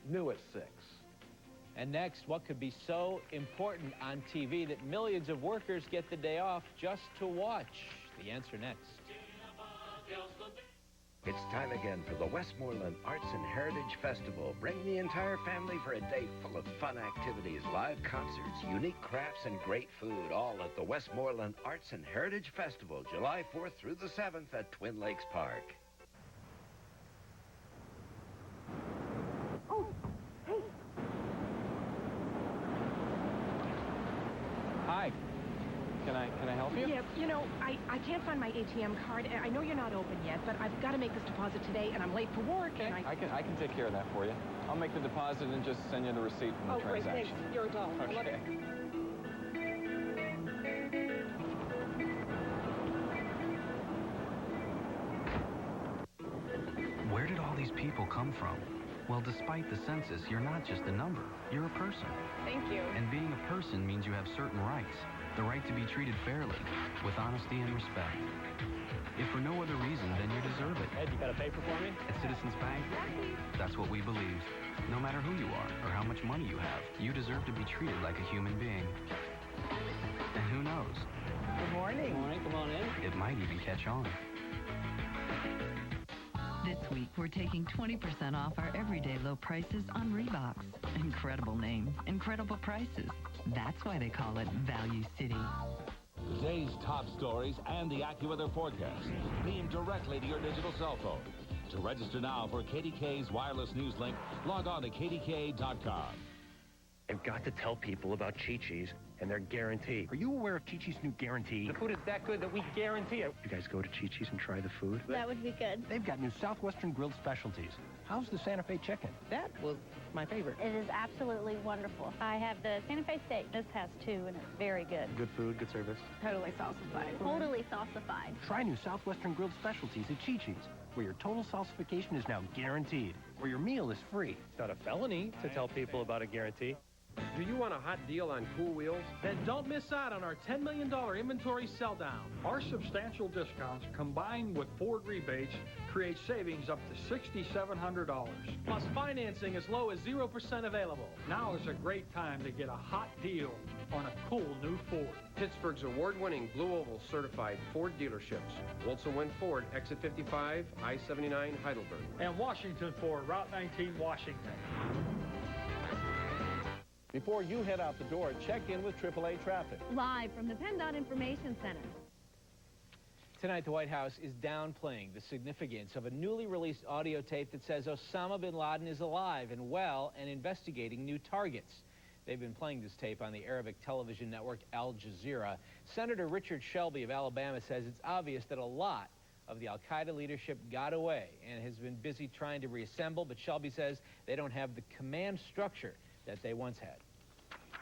New at 6. And next, what could be so important on TV that millions of workers get the day off just to watch? The answer next. It's time again for the Westmoreland Arts and Heritage Festival. Bring the entire family for a day full of fun activities, live concerts, unique crafts, and great food, all at the Westmoreland Arts and Heritage Festival, July 4th through the 7th at Twin Lakes Park. Oh, hey. Hi. Can I help you? Yeah, you know, I can't find my ATM card. I know you're not open yet, but I've got to make this deposit today, and I'm late for work. Okay. And I can take care of that for you. I'll make the deposit and just send you the receipt from the great, transaction. thanks. You're a doll. Okay. Where did all these people come from? Well, despite the census, you're not just a number. You're a person. Thank you. And being a person means you have certain rights. The right to be treated fairly, with honesty and respect. If for no other reason, then you deserve it. Ed, you got a paper for me? At Citizens Bank, that's what we believe. No matter who you are or how much money you have, you deserve to be treated like a human being. And who knows? Good morning. Good morning. Come on in. It might even catch on. This week, we're taking 20% off our everyday low prices on Reeboks. Incredible name, incredible prices. That's why they call it Value City. Today's top stories and the AccuWeather forecast beamed directly to your digital cell phone. To register now for KDK's wireless news link, log on to KDKA.com. I've got to tell people about Chi-Chi's and their guarantee. Are you aware of Chi-Chi's new guarantee? The food is that good that we guarantee it. You guys go to Chi-Chi's and try the food? That would be good. They've got new Southwestern grilled specialties. How's the Santa Fe chicken? That was my favorite. It is absolutely wonderful. I have the Santa Fe steak. This has two, and it's very good. Good food, good service. Totally salsified. Totally salsified. Try new Southwestern grilled specialties at Chi-Chi's, where your total salsification is now guaranteed, where your meal is free. It's not a felony to tell people about a guarantee. Do you want a hot deal on cool wheels? Then don't miss out on our $10 million inventory sell-down. Our substantial discounts combined with Ford rebates create savings up to $6,700. Plus financing as low as 0% available. Now is a great time to get a hot deal on a cool new Ford. Pittsburgh's award-winning Blue Oval certified Ford dealerships. Wilson Wind Ford, exit 55, I-79, Heidelberg. And Washington Ford, Route 19, Washington. Before you head out the door, check in with AAA Traffic. Live from the PennDOT Information Center. Tonight, the White House is downplaying the significance of a newly released audio tape that says Osama bin Laden is alive and well and investigating new targets. They've been playing this tape on the Arabic television network Al Jazeera. Senator Richard Shelby of Alabama says it's obvious that a lot of the al-Qaeda leadership got away and has been busy trying to reassemble, but Shelby says they don't have the command structure that they once had.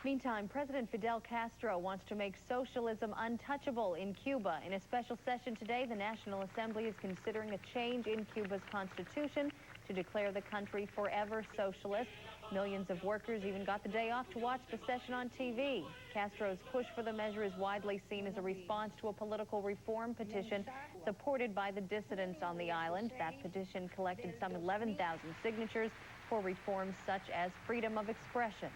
Meantime, President Fidel Castro wants to make socialism untouchable in Cuba. In a special session today, the National Assembly is considering a change in Cuba's constitution to declare the country forever socialist. Millions of workers even got the day off to watch the session on TV. Castro's push for the measure is widely seen as a response to a political reform petition supported by the dissidents on the island. That petition collected some 11,000 signatures for reforms such as freedom of expression.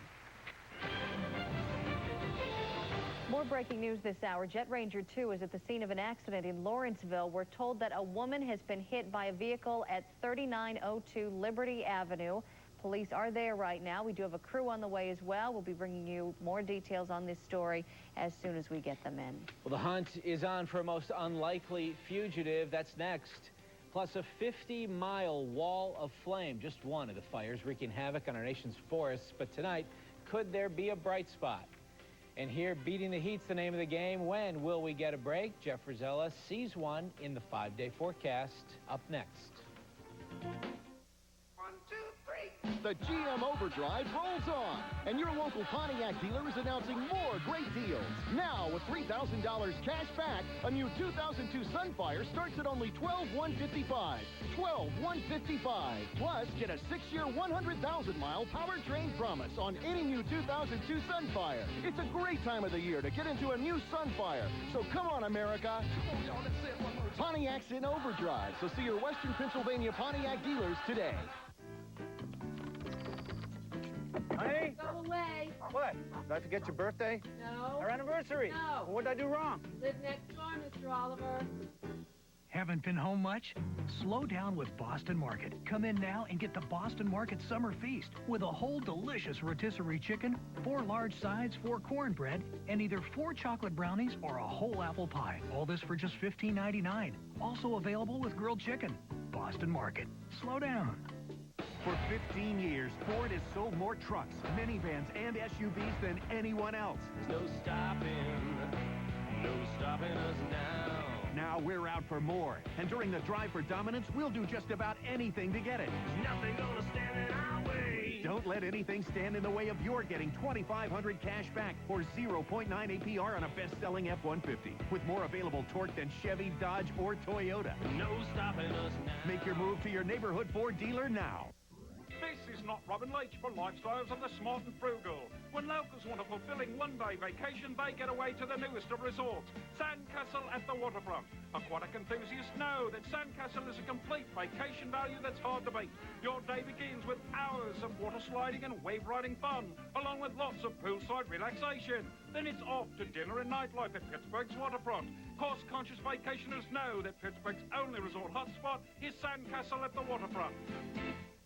More breaking news this hour. Jet Ranger 2 is at the scene of an accident in Lawrenceville. We're told that a woman has been hit by a vehicle at 3902 Liberty Avenue. police are there right now. We do have a crew on the way as well. We'll be bringing you more details on this story as soon as we get them in. Well, the hunt is on for a most unlikely fugitive. That's next. Plus a 50-mile wall of flame, just one of the fires wreaking havoc on our nation's forests. But tonight, could there be a bright spot? And here, beating the heat's the name of the game. When will we get a break? Jeff Rosella sees one in the 5-day forecast. Up next. The GM Overdrive rolls on, and your local Pontiac dealer is announcing more great deals. Now, with $3,000 cash back, a new 2002 Sunfire starts at only $12,155. $12,155. Plus, get a 6-year, 100,000-mile powertrain promise on any new 2002 Sunfire. It's a great time of the year to get into a new Sunfire. So come on, America. Pontiac's in overdrive, so see your Western Pennsylvania Pontiac dealers today. Honey? Go away. What? Did I forget your birthday? No. Our anniversary? No. What did I do wrong? Live next door, Mr. Oliver. Haven't been home much? Slow down with Boston Market. Come in now and get the Boston Market Summer Feast with a whole delicious rotisserie chicken, 4 large sides, 4 cornbread, and either 4 chocolate brownies or a whole apple pie. All this for just $15.99. Also available with grilled chicken. Boston Market. Slow down. For 15 years, Ford has sold more trucks, minivans, and SUVs than anyone else. There's no stopping us now. Now we're out for more. And during the Drive for Dominance, we'll do just about anything to get it. There's nothing gonna stand in our way. Don't let anything stand in the way of your getting $2,500 cash back or 0.9 APR on a best-selling F-150. With more available torque than Chevy, Dodge, or Toyota. No stopping us now. Make your move to your neighborhood Ford dealer now. This is not Robin Leach for Lifestyles of the Smart and Frugal. When locals want a fulfilling one-day vacation, they get away to the newest of resorts, Sandcastle at the waterfront. Aquatic enthusiasts know that Sandcastle is a complete vacation value that's hard to beat. Your day begins with hours of water sliding and wave riding fun, along with lots of poolside relaxation. Then it's off to dinner and nightlife at Pittsburgh's waterfront. Cost-conscious vacationers know that Pittsburgh's only resort hotspot is Sandcastle at the waterfront.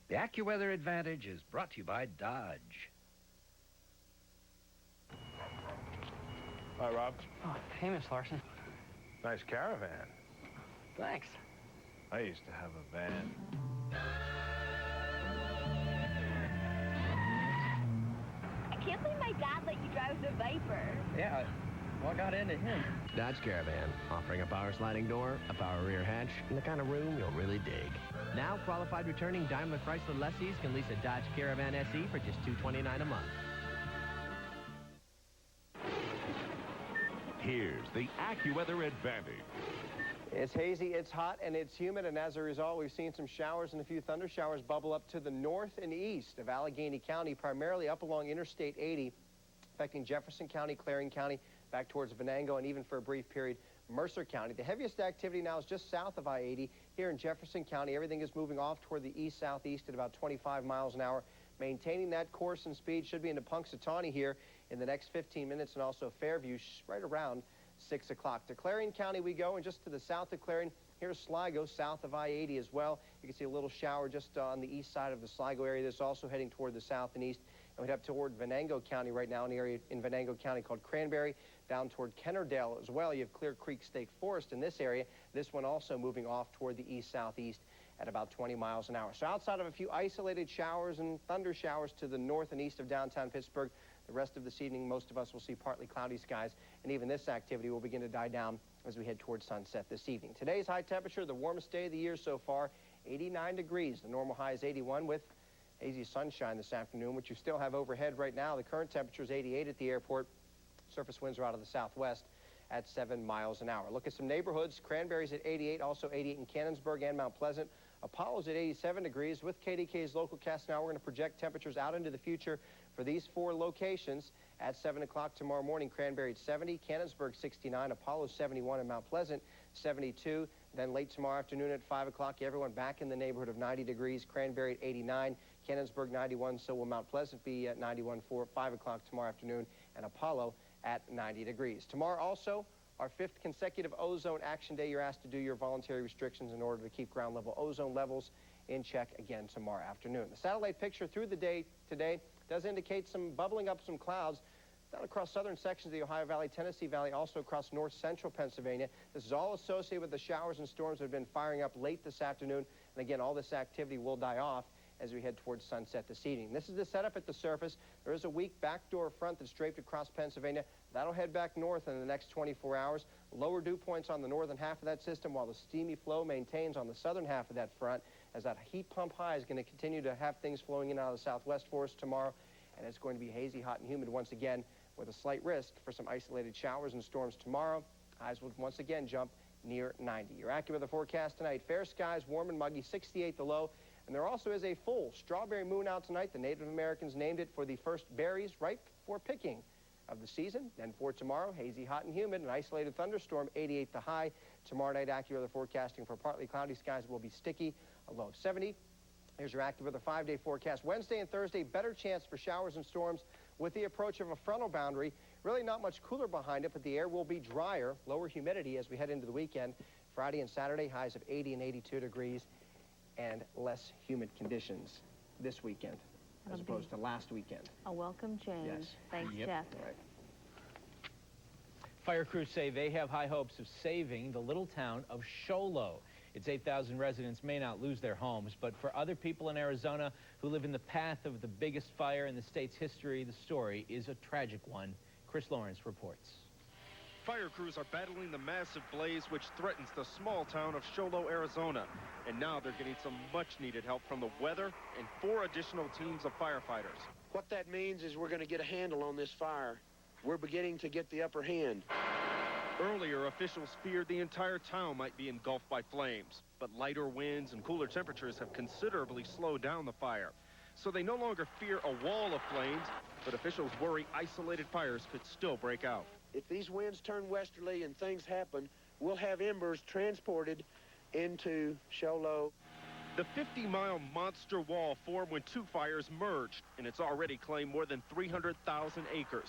The AccuWeather Advantage is brought to you by Dodge. Hi, Rob. Oh, hey, Miss Larson. Nice caravan. Thanks. I used to have a van. I can't believe my dad let you drive the Viper. Yeah, what got into him? Dodge Caravan, offering a power sliding door, a power rear hatch, and the kind of room you'll really dig. Now, qualified returning Daimler Chrysler lessees can lease a Dodge Caravan SE for just $229 a month. Here's the AccuWeather Advantage. It's hazy, it's hot, and it's humid, and as a result, we've seen some showers and a few thunder showers bubble up to the north and east of Allegheny County, primarily up along Interstate 80, affecting Jefferson County, Clarion County, back towards Venango, and even for a brief period, Mercer County. The heaviest activity now is just south of I-80 here in Jefferson County. Everything is moving off toward the east-southeast at about 25 miles an hour. Maintaining that course and speed should be into Punxsutawney here in the next 15 minutes, and also Fairview right around 6 o'clock. To Clarion County we go, and just to the south of Clarion, here's Sligo, south of I-80 as well. You can see a little shower just on the east side of the Sligo area. This is also heading toward the south and east. And we'd have toward Venango County right now, an area in Venango County called Cranberry, down toward Kennerdale as well. You have Clear Creek State Forest in this area. This one also moving off toward the east-southeast at about 20 miles an hour. So outside of a few isolated showers and thunder showers to the north and east of downtown Pittsburgh, the rest of this evening, most of us will see partly cloudy skies, and even this activity will begin to die down as we head towards sunset this evening. Today's high temperature, the warmest day of the year so far, 89 degrees. The normal high is 81 with hazy sunshine this afternoon, which you still have overhead right now. The current temperature is 88 at the airport. Surface winds are out of the southwest at 7 miles an hour. Look at some neighborhoods. Cranberry's at 88, also 88 in Cannonsburg and Mount Pleasant. Apollo's at 87 degrees. With KDKA's local cast now, we're going to project temperatures out into the future for these 4 locations. At 7 o'clock tomorrow morning, Cranberry at 70, Cannonsburg 69, Apollo 71, and Mount Pleasant 72. Then late tomorrow afternoon at 5 o'clock, everyone back in the neighborhood of 90 degrees. Cranberry at 89, Cannonsburg 91, so will Mount Pleasant be at 91 for 5 o'clock tomorrow afternoon, and Apollo at 90 degrees. Tomorrow also, our 5th consecutive ozone action day. You're asked to do your voluntary restrictions in order to keep ground level ozone levels in check again tomorrow afternoon. The satellite picture through the day today does indicate some bubbling up some clouds down across southern sections of the Ohio Valley, Tennessee Valley, also across north central Pennsylvania. This is all associated with the showers and storms that have been firing up late this afternoon. And again, all this activity will die off as we head towards sunset this evening. This is the setup at the surface. There is a weak backdoor front that's draped across Pennsylvania. That'll head back north in the next 24 hours. Lower dew points on the northern half of that system, while the steamy flow maintains on the southern half of that front, as that heat pump high is going to continue to have things flowing in and out of the southwest for us tomorrow. And it's going to be hazy, hot, and humid once again, with a slight risk for some isolated showers and storms tomorrow. Highs will once again jump near 90. Your AccuWeather forecast tonight: fair skies, warm and muggy, 68 the low. And there also is a full strawberry moon out tonight. The Native Americans named it for the first berries ripe for picking of the season. Then for tomorrow, hazy, hot, and humid, an isolated thunderstorm, 88 the high. Tomorrow night, AccuWeather forecasting for partly cloudy skies will be sticky, a low of 70. Here's your AccuWeather 5-day forecast. Wednesday and Thursday, better chance for showers and storms with the approach of a frontal boundary. Really not much cooler behind it, but the air will be drier, lower humidity as we head into the weekend. Friday and Saturday, highs of 80 and 82 degrees, and less humid conditions this weekend as opposed to last weekend. A welcome change. Yes. Thanks, Yep. Jeff. All right. Fire crews say they have high hopes of saving the little town of Shaler. Its 8,000 residents may not lose their homes, but for other people in Arizona who live in the path of the biggest fire in the state's history, the story is a tragic one. Chris Lawrence reports. Fire crews are battling the massive blaze which threatens the small town of Shaler, Arizona. And now they're getting some much-needed help from the weather and 4 additional teams of firefighters. What that means is we're going to get a handle on this fire. We're beginning to get the upper hand. Earlier, officials feared the entire town might be engulfed by flames, but lighter winds and cooler temperatures have considerably slowed down the fire. So they no longer fear a wall of flames, but officials worry isolated fires could still break out. If these winds turn westerly and things happen, we'll have embers transported into Shaler. The 50-mile monster wall formed when 2 fires merged, and it's already claimed more than 300,000 acres.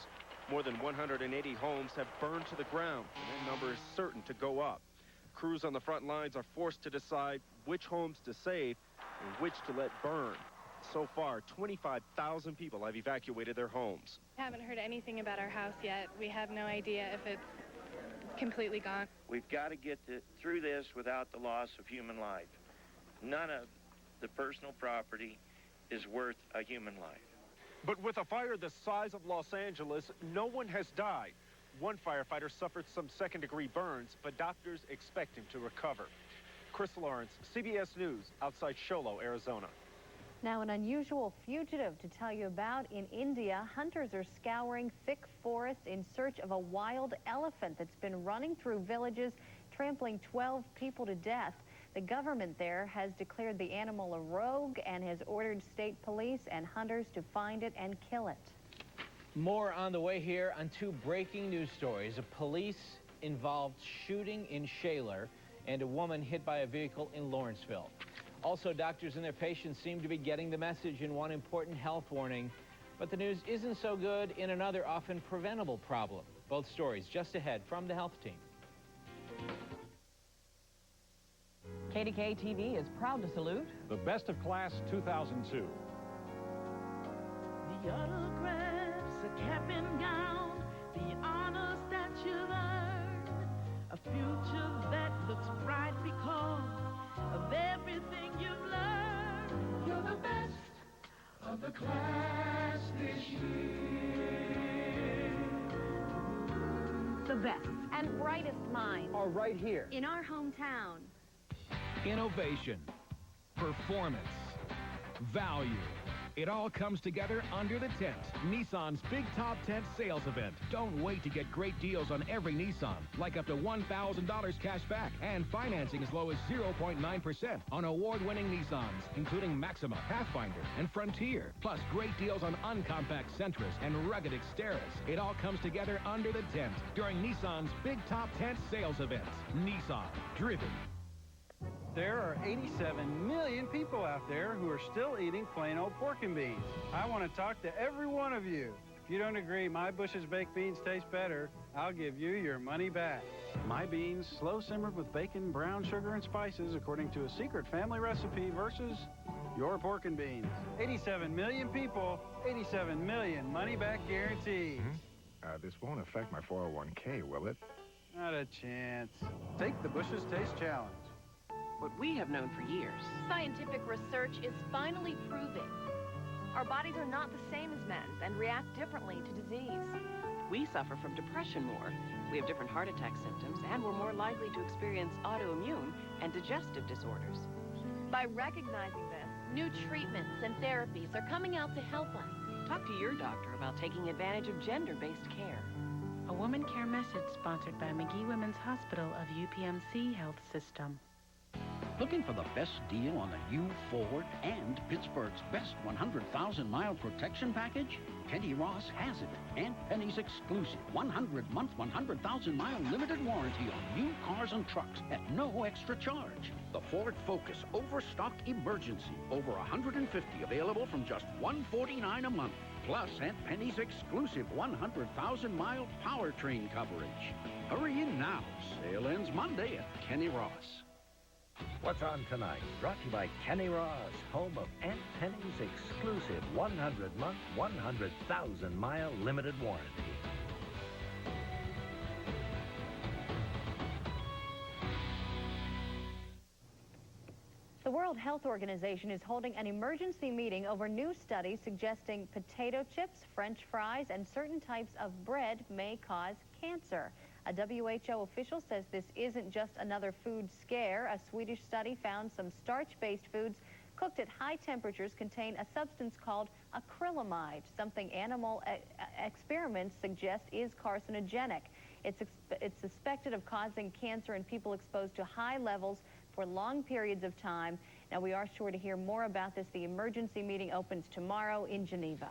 More than 180 homes have burned to the ground, and that number is certain to go up. Crews on the front lines are forced to decide which homes to save and which to let burn. So far, 25,000 people have evacuated their homes. Haven't heard anything about our house yet. We have no idea if it's completely gone. We've got to get through this without the loss of human life. None of the personal property is worth a human life. But with a fire the size of Los Angeles, no one has died. One firefighter suffered some second-degree burns, but doctors expect him to recover. Chris Lawrence, CBS News, outside Shaler, Arizona. Now, an unusual fugitive to tell you about in India. Hunters are scouring thick forests in search of a wild elephant that's been running through villages, trampling 12 people to death. The government there has declared the animal a rogue and has ordered state police and hunters to find it and kill it. More on the way here on 2 breaking news stories: a police-involved shooting in Shaler and a woman hit by a vehicle in Lawrenceville. Also, doctors and their patients seem to be getting the message in one important health warning. But the news isn't so good in another often preventable problem. Both stories just ahead from the health team. KDKA TV is proud to salute the Best of Class 2002. The autographs, a cap and gown, the honors that you've earned, a future that looks bright because of everything you've learned. You're the best of the class this year. The best and brightest minds are right here in our hometown. Innovation, performance, value. It all comes together under the tent. Nissan's Big Top Tent Sales Event. Don't wait to get great deals on every Nissan, like up to $1,000 cash back and financing as low as 0.9% on award-winning Nissans, including Maxima, Pathfinder, and Frontier. Plus great deals on uncompact Sentras and rugged Xteras. It all comes together under the tent during Nissan's Big Top Tent Sales Event. Nissan, driven. There are 87 million people out there who are still eating plain old pork and beans. I want to talk to every one of you. If you don't agree my Bush's baked beans taste better, I'll give you your money back. My beans, slow simmered with bacon, brown sugar, and spices according to a secret family recipe versus your pork and beans. 87 million people, 87 million money-back guarantee. This won't affect my 401k, will it? Not a chance. Take the Bush's Taste Challenge. What we have known for years. Scientific research is finally proving our bodies are not the same as men's and react differently to disease. We suffer from depression more. We have different heart attack symptoms, and we're more likely to experience autoimmune and digestive disorders. By recognizing this, new treatments and therapies are coming out to help us. Talk to your doctor about taking advantage of gender-based care. A Woman Care message sponsored by McGee Women's Hospital of UPMC Health System. Looking for the best deal on the U Ford and Pittsburgh's best 100,000-mile protection package? Penny Ross has it. And Penny's exclusive 100-month, 100,000-mile limited warranty on new cars and trucks at no extra charge. The Ford Focus Overstock Emergency. Over 150 available from just $149 a month. Plus Aunt Penny's exclusive 100,000-mile powertrain coverage. Hurry in now. Sale ends Monday at Kenny Ross. What's on tonight? Brought to you by Kenny Ross, home of Aunt Penny's exclusive 100-month, 100,000-mile limited warranty. The World Health Organization is holding an emergency meeting over new studies suggesting potato chips, French fries, and certain types of bread may cause cancer. A WHO official says this isn't just another food scare. A Swedish study found some starch-based foods cooked at high temperatures contain a substance called acrylamide, something animal experiments suggest is carcinogenic. It's suspected of causing cancer in people exposed to high levels for long periods of time. Now, we are sure to hear more about this. The emergency meeting opens tomorrow in Geneva.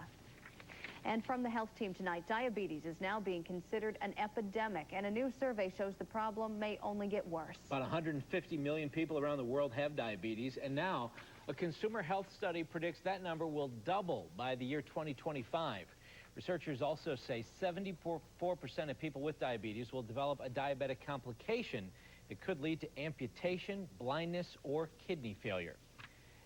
And from the health team tonight, diabetes is now being considered an epidemic, and a new survey shows the problem may only get worse. About 150 million people around the world have diabetes, and now a consumer health study predicts that number will double by the year 2025. Researchers also say 74% of people with diabetes will develop a diabetic complication that could lead to amputation, blindness, or kidney failure.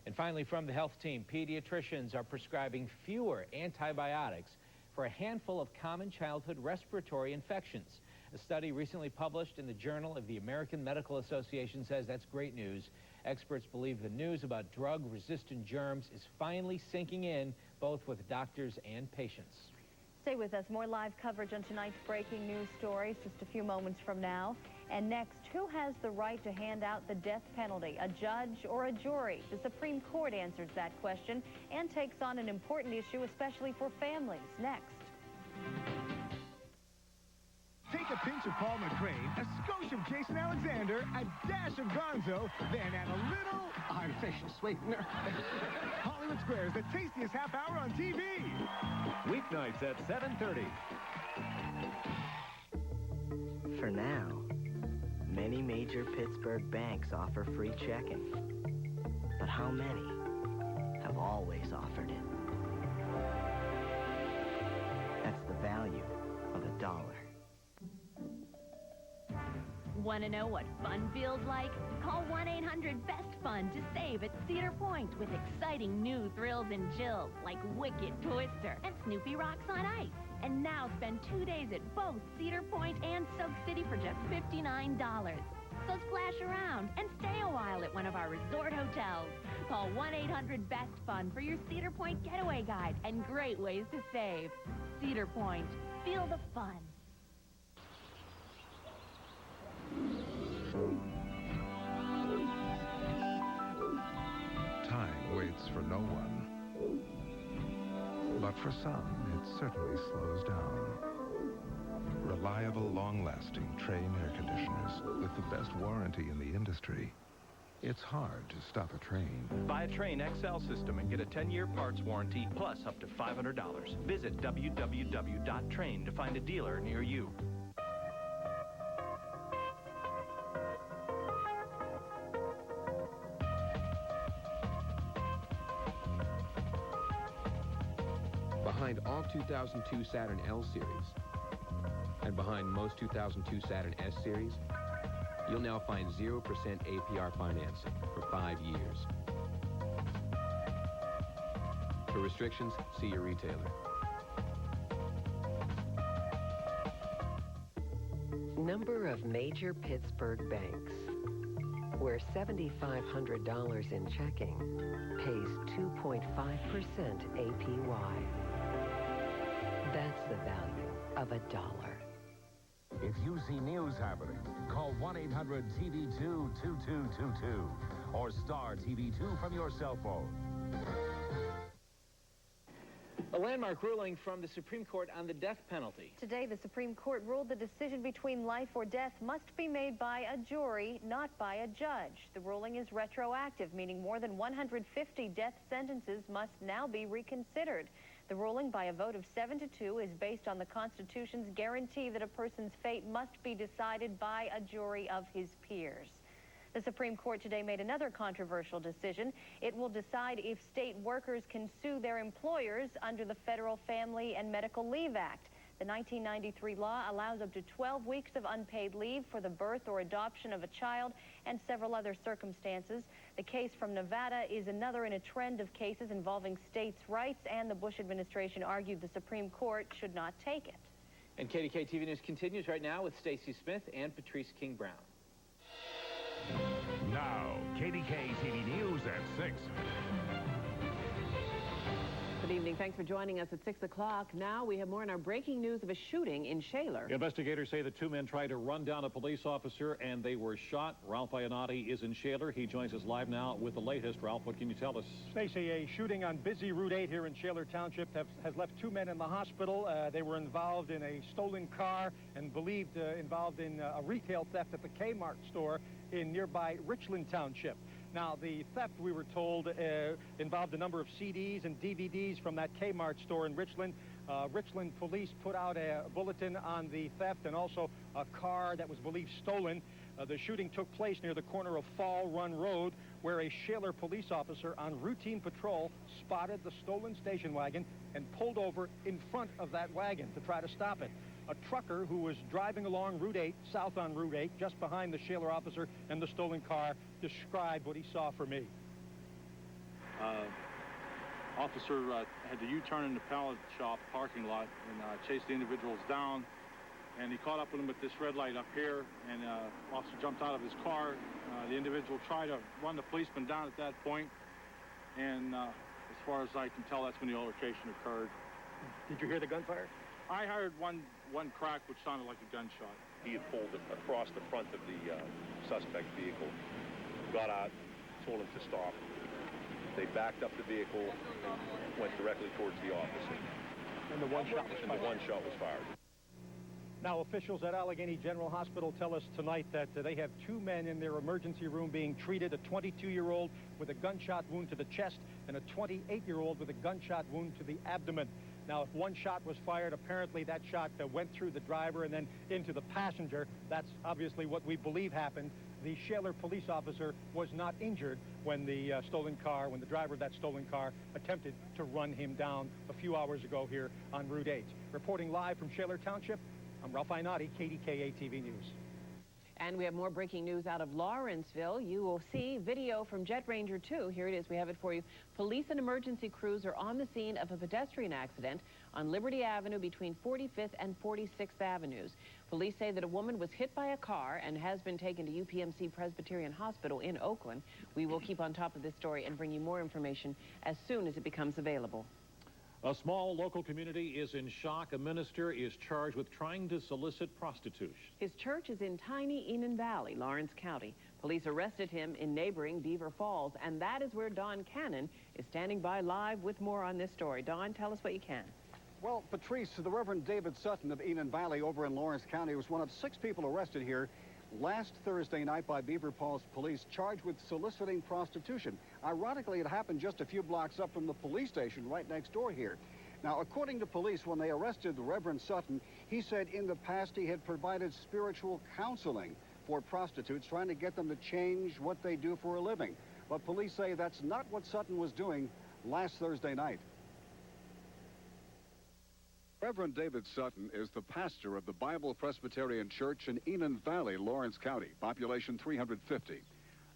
And finally, from the health team, pediatricians are prescribing fewer antibiotics for a handful of common childhood respiratory infections. A study recently published in the Journal of the American Medical Association says that's great news. Experts believe the news about drug-resistant germs is finally sinking in, both with doctors and patients. Stay with us. More live coverage on tonight's breaking news stories just a few moments from now. And next, who has the right to hand out the death penalty, a judge or a jury? The Supreme Court answers that question and takes on an important issue, especially for families. Next. Take a pinch of Paul McCrane, a skosh of Jason Alexander, a dash of Gonzo, then add a little artificial sweetener. Hollywood Squares, the tastiest half hour on TV. Weeknights at 7:30. For now, many major Pittsburgh banks offer free checking. But how many have always offered it? That's the value of $1. Want to know what fun feels like? Call 1-800-BEST-FUN to save at Cedar Point with exciting new thrills and chills like Wicked Twister and Snoopy Rocks on Ice. And now spend 2 days at both Cedar Point and Soak City for just $59. So splash around and stay a while at one of our resort hotels. Call 1-800-BEST-FUN for your Cedar Point getaway guide and great ways to save. Cedar Point. Feel the fun. Time waits for no one. But for some, it certainly slows down. Reliable, long-lasting Train air conditioners with the best warranty in the industry. It's hard to stop a train. Buy a Train XL system and get a 10-year parts warranty plus up to $500. Visit www.train to find a dealer near you. Behind all 2002 Saturn L series and behind most 2002 Saturn S series You'll now find 0% APR financing for 5 years. For restrictions, see your retailer. Number of major Pittsburgh banks, where $7,500 in checking pays 2.5% APY. That's the value of a dollar. If you see news happening, call 1-800-TV2-2222 or Star TV2 from your cell phone. A landmark ruling from the Supreme Court on the death penalty. Today, the Supreme Court ruled the decision between life or death must be made by a jury, not by a judge. The ruling is retroactive, meaning more than 150 death sentences must now be reconsidered. The ruling, by a vote of 7-2, is based on the Constitution's guarantee that a person's fate must be decided by a jury of his peers. The Supreme Court today made another controversial decision. It will decide if state workers can sue their employers under the Federal Family and Medical Leave Act. The 1993 law allows up to 12 weeks of unpaid leave for the birth or adoption of a child and several other circumstances. The case from Nevada is another in a trend of cases involving states' rights, and the Bush administration argued the Supreme Court should not take it. And KDKA TV News continues right now with Stacey Smith and Patrice King-Brown. Now, KDKA TV News at 6. Good evening. Thanks for joining us at 6 o'clock. Now we have more on our breaking news of a shooting in Shaler. Investigators say the two men tried to run down a police officer and they were shot. Ralph Iannotti is in Shaler. He joins us live now with the latest. Ralph, what can you tell us? Stacey, a shooting on busy Route 8 here in Shaler Township has left two men in the hospital. They were involved in a stolen car and believed involved in a retail theft at the Kmart store in nearby Richland Township. Now, the theft, we were told, involved a number of CDs and DVDs from that Kmart store in Richland. Richland police put out a bulletin on the theft and also a car that was believed stolen. The shooting took place near the corner of Fall Run Road, where a Shaler police officer on routine patrol spotted the stolen station wagon and pulled over in front of that wagon to try to stop it. A trucker who was driving along Route 8, south on Route 8, just behind the Shaler officer and the stolen car, described what he saw for me. Officer had the U-turn in the pallet shop parking lot and chased the individuals down. And he caught up with him with this red light up here, and officer jumped out of his car. The individual tried to run the policeman down at that point. And as far as I can tell, that's when the altercation occurred. Did you hear the gunfire? I heard one crack, which sounded like a gunshot. He had pulled across the front of the suspect vehicle, got out, told him to stop. They backed up the vehicle and went directly towards the officer. And the one shot was fired. And the one shot was fired. Now, officials at Allegheny General Hospital tell us tonight that they have two men in their emergency room being treated, a 22-year-old with a gunshot wound to the chest and a 28-year-old with a gunshot wound to the abdomen. Now, if one shot was fired, apparently that shot went through the driver and then into the passenger. That's obviously what we believe happened. The Shaler police officer was not injured when the driver of that stolen car attempted to run him down a few hours ago here on Route 8. Reporting live from Shaler Township, I'm Ralph Iannotti, KDKA TV News. And we have more breaking news out of Lawrenceville. You will see video from Jet Ranger 2. Here it is. We have it for you. Police and emergency crews are on the scene of a pedestrian accident on Liberty Avenue between 45th and 46th Avenues. Police say that a woman was hit by a car and has been taken to UPMC Presbyterian Hospital in Oakland. We will keep on top of this story and bring you more information as soon as it becomes available. A small local community is in shock. A minister is charged with trying to solicit prostitution. His church is in tiny Enon Valley, Lawrence County. Police arrested him in neighboring Beaver Falls, and that is where Don Cannon is standing by live with more on this story. Don, tell us what you can. Well, Patrice, the Reverend David Sutton of Enon Valley over in Lawrence County was one of 6 people arrested here last Thursday night by Beaver Falls police, charged with soliciting prostitution. Ironically, it happened just a few blocks up from the police station right next door here. Now, according to police, when they arrested the Reverend Sutton, he said in the past he had provided spiritual counseling for prostitutes, trying to get them to change what they do for a living. But police say that's not what Sutton was doing last Thursday night. Reverend David Sutton is the pastor of the Bible Presbyterian Church in Enon Valley, Lawrence County, population 350.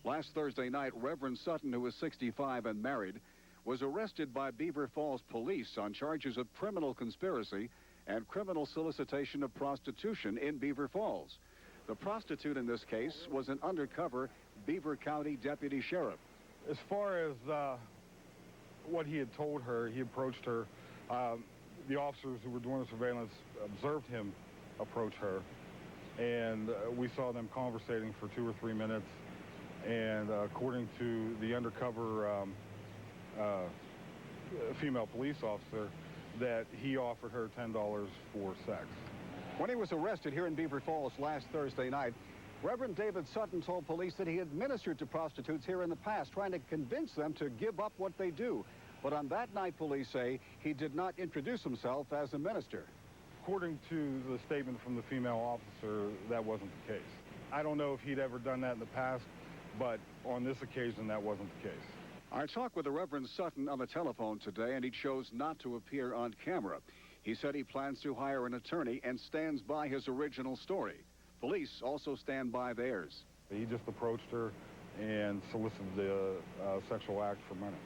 Last Thursday night, Reverend Sutton, who is 65 and married, was arrested by Beaver Falls police on charges of criminal conspiracy and criminal solicitation of prostitution in Beaver Falls. The prostitute in this case was an undercover Beaver County deputy sheriff. As far as what he had told her, he approached her. The officers who were doing the surveillance observed him approach her, and we saw them conversating for 2 or 3 minutes. And according to the undercover female police officer, that he offered her $10 for sex. When he was arrested here in Beaver Falls last Thursday night, Reverend David Sutton told police that he had ministered to prostitutes here in the past, trying to convince them to give up what they do. But on that night, police say, he did not introduce himself as a minister. According to the statement from the female officer, that wasn't the case. I don't know if he'd ever done that in the past, but on this occasion, that wasn't the case. I talked with the Reverend Sutton on the telephone today, and he chose not to appear on camera. He said he plans to hire an attorney and stands by his original story. Police also stand by theirs. He just approached her and solicited the sexual act for money.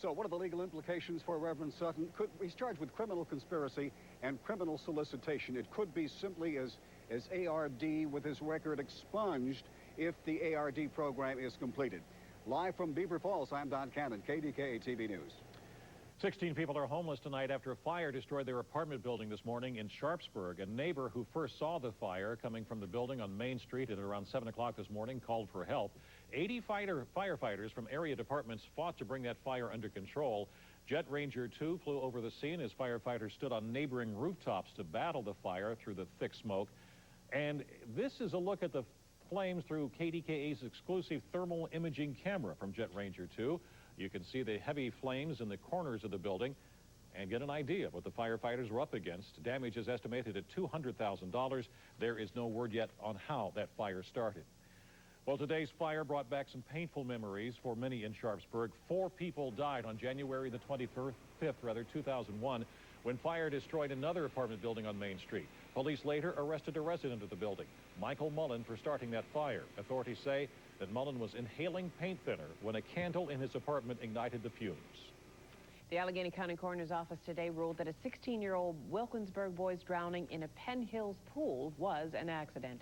So what are the legal implications for Reverend Sutton? He's charged with criminal conspiracy and criminal solicitation. It could be simply as ARD with his record expunged if the ARD program is completed. Live from Beaver Falls, I'm Don Cannon, KDKA TV News. 16 people are homeless tonight after a fire destroyed their apartment building this morning in Sharpsburg. A neighbor who first saw the fire coming from the building on Main Street at around 7 o'clock this morning called for help. 80 firefighters from area departments fought to bring that fire under control. Jet Ranger 2 flew over the scene as firefighters stood on neighboring rooftops to battle the fire through the thick smoke. And this is a look at the flames through KDKA's exclusive thermal imaging camera from Jet Ranger 2. You can see the heavy flames in the corners of the building and get an idea of what the firefighters were up against. Damage is estimated at $200,000. There is no word yet on how that fire started. Well, today's fire brought back some painful memories for many in Sharpsburg. 4 people died on January the 25th, 2001, when fire destroyed another apartment building on Main Street. Police later arrested a resident of the building, Michael Mullen, for starting that fire. Authorities say that Mullen was inhaling paint thinner when a candle in his apartment ignited the fumes. The Allegheny County Coroner's Office today ruled that a 16-year-old Wilkinsburg boy's drowning in a Penn Hills pool was an accident.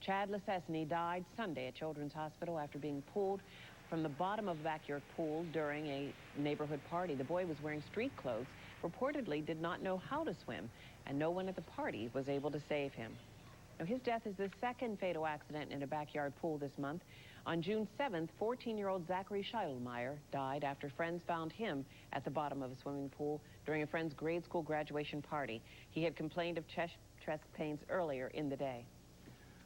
Chad Lesesny died Sunday at Children's Hospital after being pulled from the bottom of a backyard pool during a neighborhood party. The boy was wearing street clothes, reportedly did not know how to swim, and no one at the party was able to save him. Now, his death is the second fatal accident in a backyard pool this month. On June 7th, 14-year-old Zachary Scheidlmeyer died after friends found him at the bottom of a swimming pool during a friend's grade school graduation party. He had complained of chest pains earlier in the day.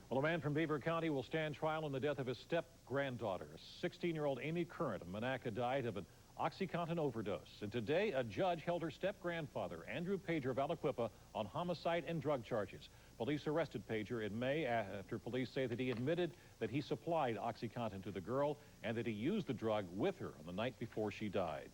Well, a man from Beaver County will stand trial in the death of his step-granddaughter. 16-year-old Amy Current of Monaca died of an OxyContin overdose. And today, a judge held her step-grandfather, Andrew Pager of Aliquippa, on homicide and drug charges. Police arrested Pager in May after police say that he admitted that he supplied OxyContin to the girl and that he used the drug with her on the night before she died.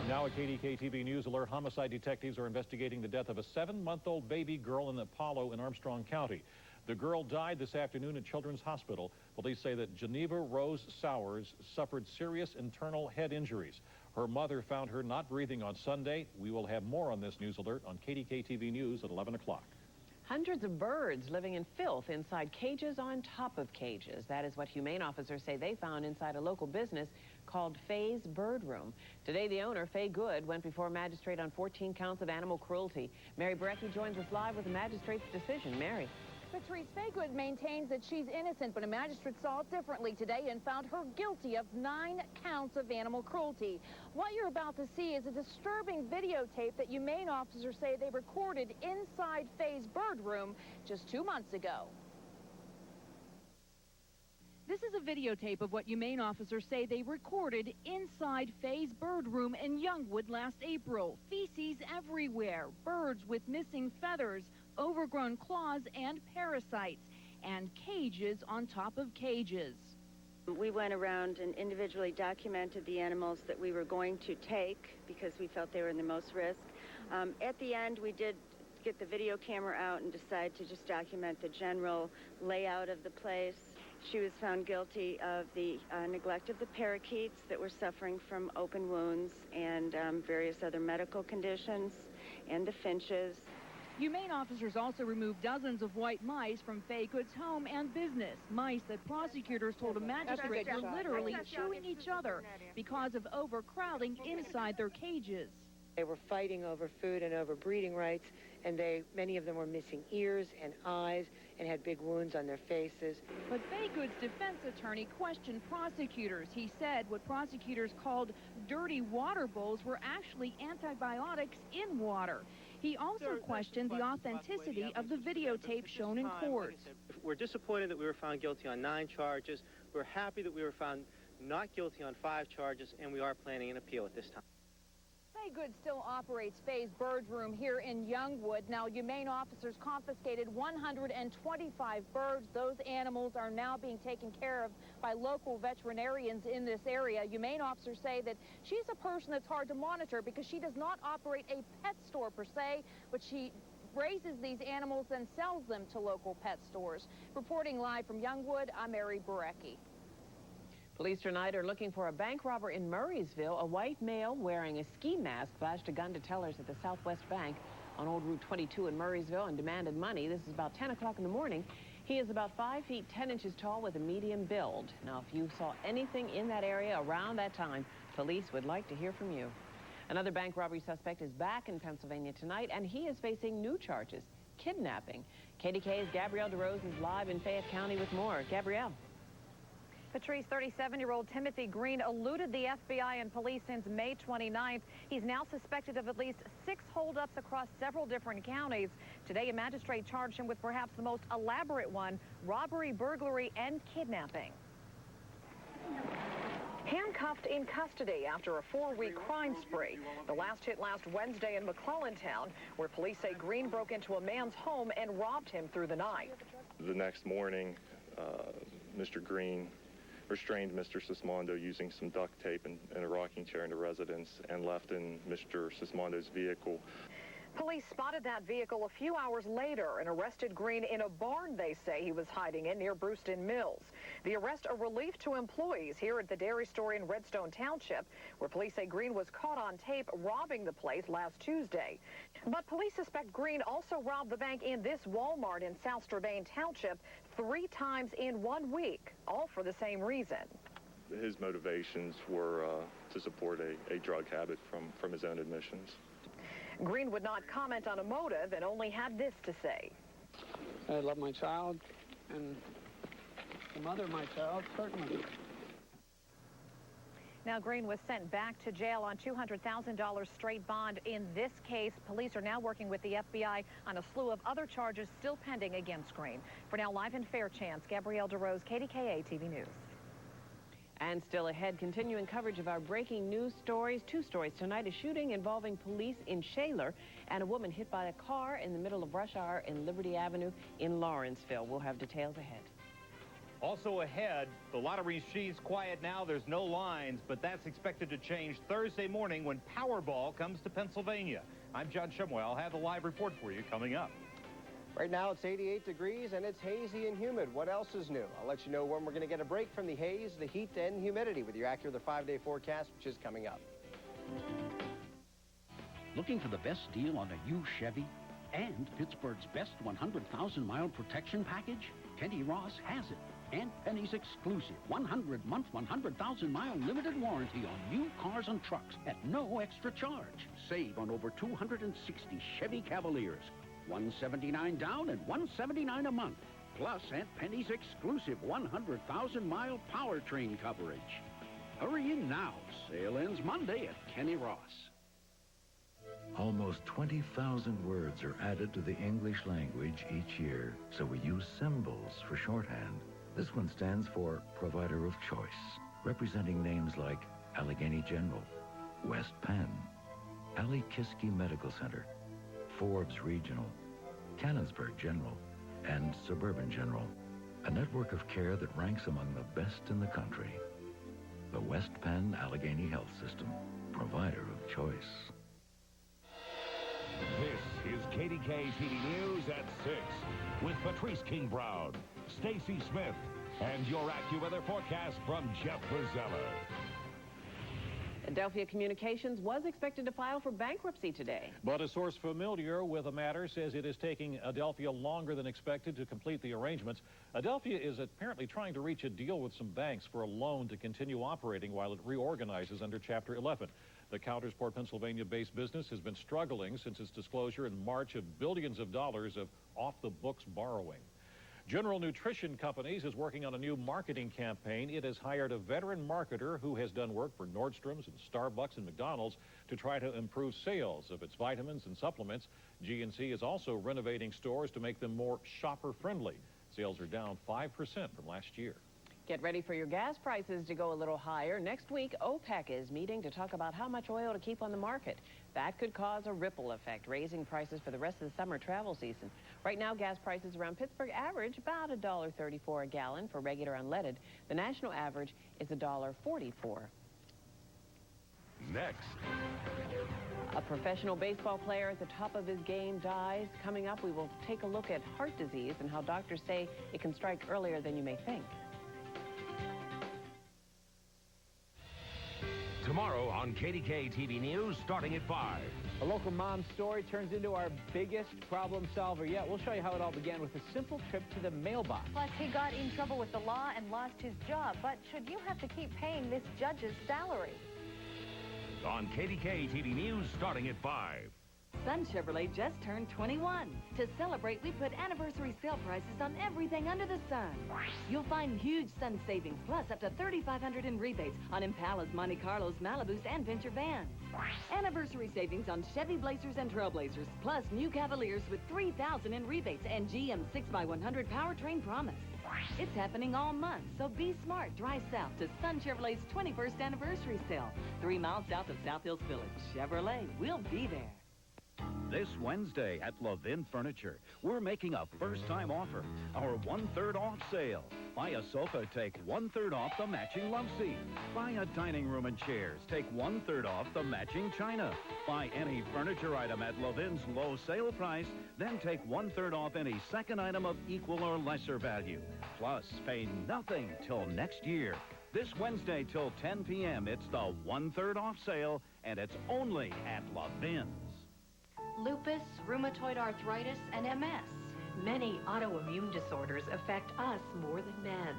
Now at KDKA-TV News Alert, homicide detectives are investigating the death of a 7-month-old baby girl in Apollo in Armstrong County. The girl died this afternoon at Children's Hospital. Police say that Geneva Rose Sowers suffered serious internal head injuries. Her mother found her not breathing on Sunday. We will have more on this news alert on KDKA-TV News at 11 o'clock. Hundreds of birds living in filth inside cages on top of cages. That is what humane officers say they found inside a local business called Faye's Bird Room. Today, the owner, Faye Good, went before a magistrate on 14 counts of animal cruelty. Mary Brecky joins us live with the magistrate's decision. Mary. Patrice Faygood maintains that she's innocent, but a magistrate saw it differently today and found her guilty of 9 counts of animal cruelty. What you're about to see is a disturbing videotape that humane officers say they recorded inside Faye's Bird Room just 2 months ago. This is a videotape of what humane officers say they recorded inside Faye's Bird Room in Youngwood last April. Feces everywhere, birds with missing feathers, overgrown claws and parasites, and cages on top of cages. We went around and individually documented the animals that we were going to take because we felt they were in the most risk. At the end, we did get the video camera out and decide to just document the general layout of the place. She was found guilty of the neglect of the parakeets that were suffering from open wounds and various other medical conditions, and the finches. Humane officers also removed dozens of white mice from Faye Good's home and business. Mice that prosecutors told a magistrate were literally chewing each other because of overcrowding inside their cages. They were fighting over food and over breeding rights, and many of them were missing ears and eyes and had big wounds on their faces. But Faye Good's defense attorney questioned prosecutors. He said what prosecutors called dirty water bowls were actually antibiotics in water. He also questioned the authenticity of the videotape shown in court. We're disappointed that we were found guilty on 9 charges. We're happy that we were found not guilty on 5 charges, and we are planning an appeal at this time. Faye Good still operates Faye's Bird Room here in Youngwood. Now, humane officers confiscated 125 birds. Those animals are now being taken care of by local veterinarians in this area. Humane officers say that she's a person that's hard to monitor because she does not operate a pet store per se, but she raises these animals and sells them to local pet stores. Reporting live from Youngwood, I'm Mary Barecki. Police tonight are looking for a bank robber in Murraysville. A white male wearing a ski mask flashed a gun to tellers at the Southwest Bank on Old Route 22 in Murraysville and demanded money. This is about 10 o'clock in the morning. He is about 5 feet 10 inches tall with a medium build. Now, if you saw anything in that area around that time, police would like to hear from you. Another bank robbery suspect is back in Pennsylvania tonight, and he is facing new charges, kidnapping. KDKA's Gabrielle DeRose is live in Fayette County with more. Gabrielle. Patrice, 37-year-old Timothy Green eluded the FBI and police since May 29th. He's now suspected of at least 6 holdups across several different counties. Today, a magistrate charged him with perhaps the most elaborate one, robbery, burglary, and kidnapping. Handcuffed in custody after a 4-week crime spree. The last hit last Wednesday in McClellantown, where police say Green broke into a man's home and robbed him through the night. The next morning, Mr. Green restrained Mr. Sismondo using some duct tape and a rocking chair in the residence and left in Mr. Sismondo's vehicle. Police spotted that vehicle a few hours later and arrested Green in a barn they say he was hiding in near Brewston Mills. The arrest a relief to employees here at the dairy store in Redstone Township, where police say Green was caught on tape robbing the place last Tuesday. But police suspect Green also robbed the bank in this Walmart in South Strabane Township 3 times in 1 week, all for the same reason. His motivations were to support a drug habit from his own admissions. Green would not comment on a motive and only had this to say. I love my child, and the mother of my child, certainly. Now, Green was sent back to jail on $200,000 straight bond. In this case, police are now working with the FBI on a slew of other charges still pending against Green. For now, live in Fairchance, Gabrielle DeRose, KDKA TV News. And still ahead, continuing coverage of our breaking news stories. 2 stories tonight: a shooting involving police in Shaler and a woman hit by a car in the middle of rush hour in Liberty Avenue in Lawrenceville. We'll have details ahead. Also ahead, the lottery she's quiet now. There's no lines, but that's expected to change Thursday morning when Powerball comes to Pennsylvania. I'm John Shumway. I'll have the live report for you coming up. Right now it's 88 degrees and it's hazy and humid. What else is new? I'll let you know when we're going to get a break from the haze, the heat, and humidity with your accurate 5-day forecast, which is coming up. Looking for the best deal on a used Chevy and Pittsburgh's best 100,000-mile protection package? Kenny Ross has it. And Penny's exclusive 100-month, 100,000-mile limited warranty on new cars and trucks at no extra charge. Save on over 260 Chevy Cavaliers. $179 down and $179 a month. Plus Aunt Penny's exclusive 100,000-mile powertrain coverage. Hurry in now. Sale ends Monday at Kenny Ross. Almost 20,000 words are added to the English language each year, so we use symbols for shorthand. This one stands for Provider of Choice, representing names like Allegheny General, West Penn, Ali Kiski Medical Center, Forbes Regional, Cannonsburg General, and Suburban General. A network of care that ranks among the best in the country. The West Penn Allegheny Health System, provider of choice. This is KDKA TV News at 6 with Patrice King Brown, Stacy Smith, and your AccuWeather forecast from Jeff Brazella. Adelphia Communications was expected to file for bankruptcy today. But a source familiar with the matter says it is taking Adelphia longer than expected to complete the arrangements. Adelphia is apparently trying to reach a deal with some banks for a loan to continue operating while it reorganizes under Chapter 11. The Countersport, Pennsylvania-based business has been struggling since its disclosure in March of billions of dollars of off-the-books borrowing. General Nutrition Companies is working on a new marketing campaign. It has hired a veteran marketer who has done work for Nordstrom's and Starbucks and McDonald's to try to improve sales of its vitamins and supplements. GNC is also renovating stores to make them more shopper-friendly. Sales are down 5% from last year. Get ready for your gas prices to go a little higher. Next week, OPEC is meeting to talk about how much oil to keep on the market. That could cause a ripple effect, raising prices for the rest of the summer travel season. Right now, gas prices around Pittsburgh average about $1.34 a gallon for regular unleaded. The national average is $1.44. Next. A professional baseball player at the top of his game dies. Coming up, we will take a look at heart disease and how doctors say it can strike earlier than you may think. Tomorrow on KDKA TV News, starting at 5. A local mom's story turns into our biggest problem solver yet. We'll show you how it all began with a simple trip to the mailbox. Plus, he got in trouble with the law and lost his job. But should you have to keep paying this judge's salary? On KDKA TV News, starting at 5. Sun Chevrolet just turned 21. To celebrate, we put anniversary sale prices on everything under the sun. You'll find huge Sun savings, plus up to $3,500 in rebates on Impalas, Monte Carlos, Malibus, and Venture vans. Anniversary savings on Chevy Blazers and Trailblazers, plus new Cavaliers with $3,000 in rebates and GM 6x100 powertrain promise. It's happening all month, so be smart. Drive south to Sun Chevrolet's 21st anniversary sale, 3 miles south of South Hills Village. Chevrolet, we'll be there. This Wednesday at Levin Furniture, we're making a first-time offer, our 1/3 off sale. Buy a sofa, take 1/3 off the matching love seat. Buy a dining room and chairs, take 1/3 off the matching china. Buy any furniture item at Levin's low sale price, then take 1/3 off any second item of equal or lesser value. Plus, pay nothing till next year. This Wednesday till 10 p.m., it's the 1/3 off sale, and it's only at Levin's. Lupus, rheumatoid arthritis, and MS. Many autoimmune disorders affect us more than men.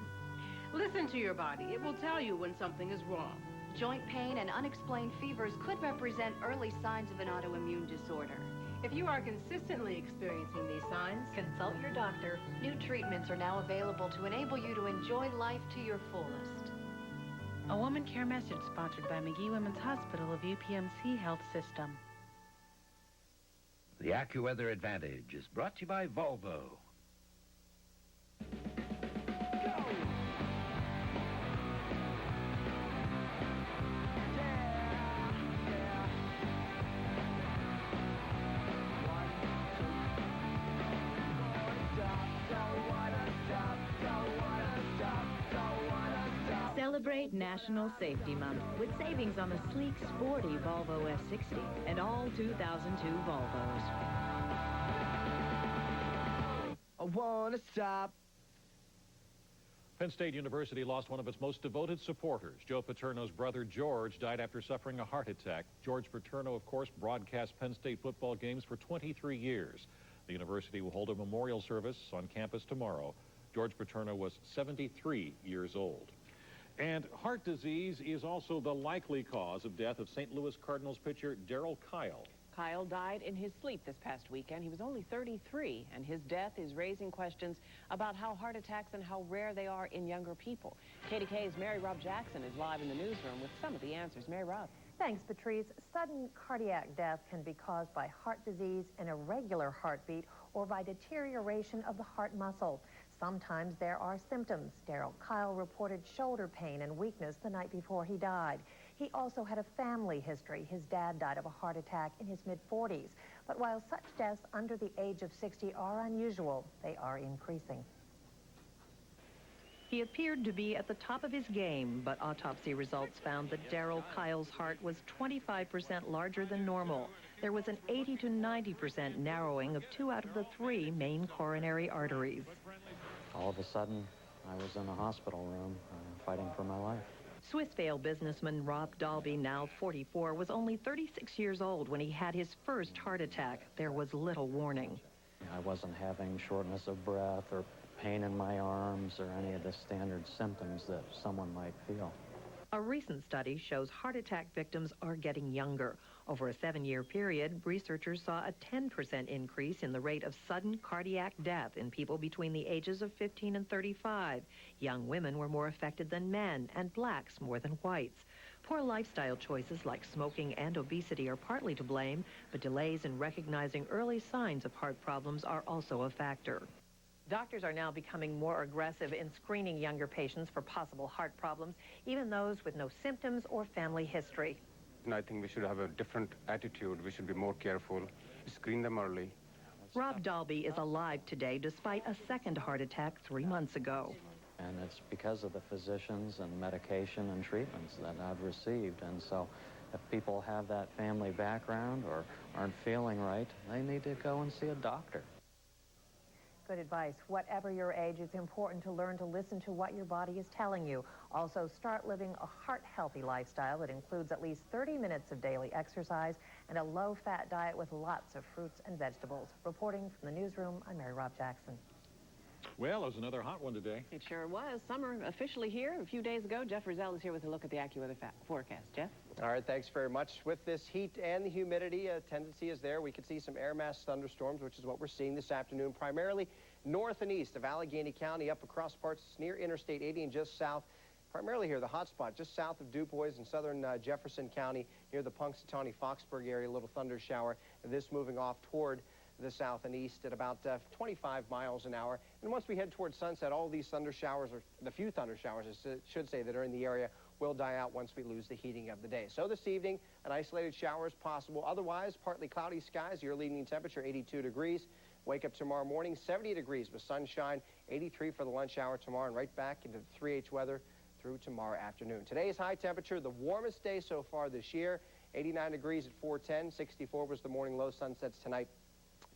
Listen to your body. It will tell you when something is wrong. Joint pain and unexplained fevers could represent early signs of an autoimmune disorder. If you are consistently experiencing these signs, consult your doctor. New treatments are now available to enable you to enjoy life to your fullest. A Woman Care message sponsored by McGee Women's Hospital of UPMC Health System. The AccuWeather Advantage is brought to you by Volvo. Celebrate National Safety Month with savings on the sleek, sporty Volvo S60 and all 2002 Volvos. I wanna stop. Penn State University lost one of its most devoted supporters. Joe Paterno's brother George died after suffering a heart attack. George Paterno, of course, broadcast Penn State football games for 23 years. The university will hold a memorial service on campus tomorrow. George Paterno was 73 years old. And heart disease is also the likely cause of death of St. Louis Cardinals pitcher Darryl Kile. Kyle died in his sleep this past weekend. He was only 33, and his death is raising questions about how heart attacks and how rare they are in younger people. KDKA's Mary Rob Jackson is live in the newsroom with some of the answers. Mary Rob. Thanks, Patrice. Sudden cardiac death can be caused by heart disease, an irregular heartbeat, or by deterioration of the heart muscle. Sometimes there are symptoms. Darryl Kile reported shoulder pain and weakness the night before he died. He also had a family history. His dad died of a heart attack in his mid-40s. But while such deaths under the age of 60 are unusual, they are increasing. He appeared to be at the top of his game, but autopsy results found that Darrell Kyle's heart was 25% larger than normal. There was an 80 to 90% narrowing of 2 out of the 3 main coronary arteries. All of a sudden, I was in a hospital room fighting for my life. Swissvale businessman Rob Dalby, now 44, was only 36 years old when he had his first heart attack. There was little warning. I wasn't having shortness of breath or pain in my arms or any of the standard symptoms that someone might feel. A recent study shows heart attack victims are getting younger. Over a 7-year period, researchers saw a 10% increase in the rate of sudden cardiac death in people between the ages of 15 and 35. Young women were more affected than men, and blacks more than whites. Poor lifestyle choices like smoking and obesity are partly to blame, but delays in recognizing early signs of heart problems are also a factor. Doctors are now becoming more aggressive in screening younger patients for possible heart problems, even those with no symptoms or family history. And I think we should have a different attitude. We should be more careful, screen them early. Rob Dalby is alive today despite a second heart attack 3 months ago. And it's because of the physicians and medication and treatments that I've received. And so if people have that family background or aren't feeling right, they need to go and see a doctor. Good advice. Whatever your age, it's important to learn to listen to what your body is telling you. Also, start living a heart-healthy lifestyle that includes at least 30 minutes of daily exercise and a low-fat diet with lots of fruits and vegetables. Reporting from the newsroom, I'm Mary Rob Jackson. Well, it was another hot one today. It sure was. Summer officially here. A few days ago, Jeff Rizal is here with a look at the AccuWeather forecast. Jeff? All right, thanks very much. With this heat and the humidity, a tendency is there. We could see some air mass thunderstorms, which is what we're seeing this afternoon, primarily north and east of Allegheny County, up across parts near Interstate 80 and just south. Primarily here, the hot spot just south of DuBois in southern Jefferson County, near the Punxsutawney-Foxburg area, a little thunder shower. This moving off toward the south and east at about 25 miles an hour. And once we head towards sunset, all these thunder showers, or the few thunder showers, I should say, that are in the area will die out once we lose the heating of the day. So this evening, an isolated shower is possible. Otherwise, partly cloudy skies. Your evening temperature, 82 degrees. Wake up tomorrow morning, 70 degrees with sunshine, 83 for the lunch hour tomorrow, and right back into the 3H weather through tomorrow afternoon. Today's high temperature, the warmest day so far this year, 89 degrees at 4:10. 64 was the morning low. Sunsets tonight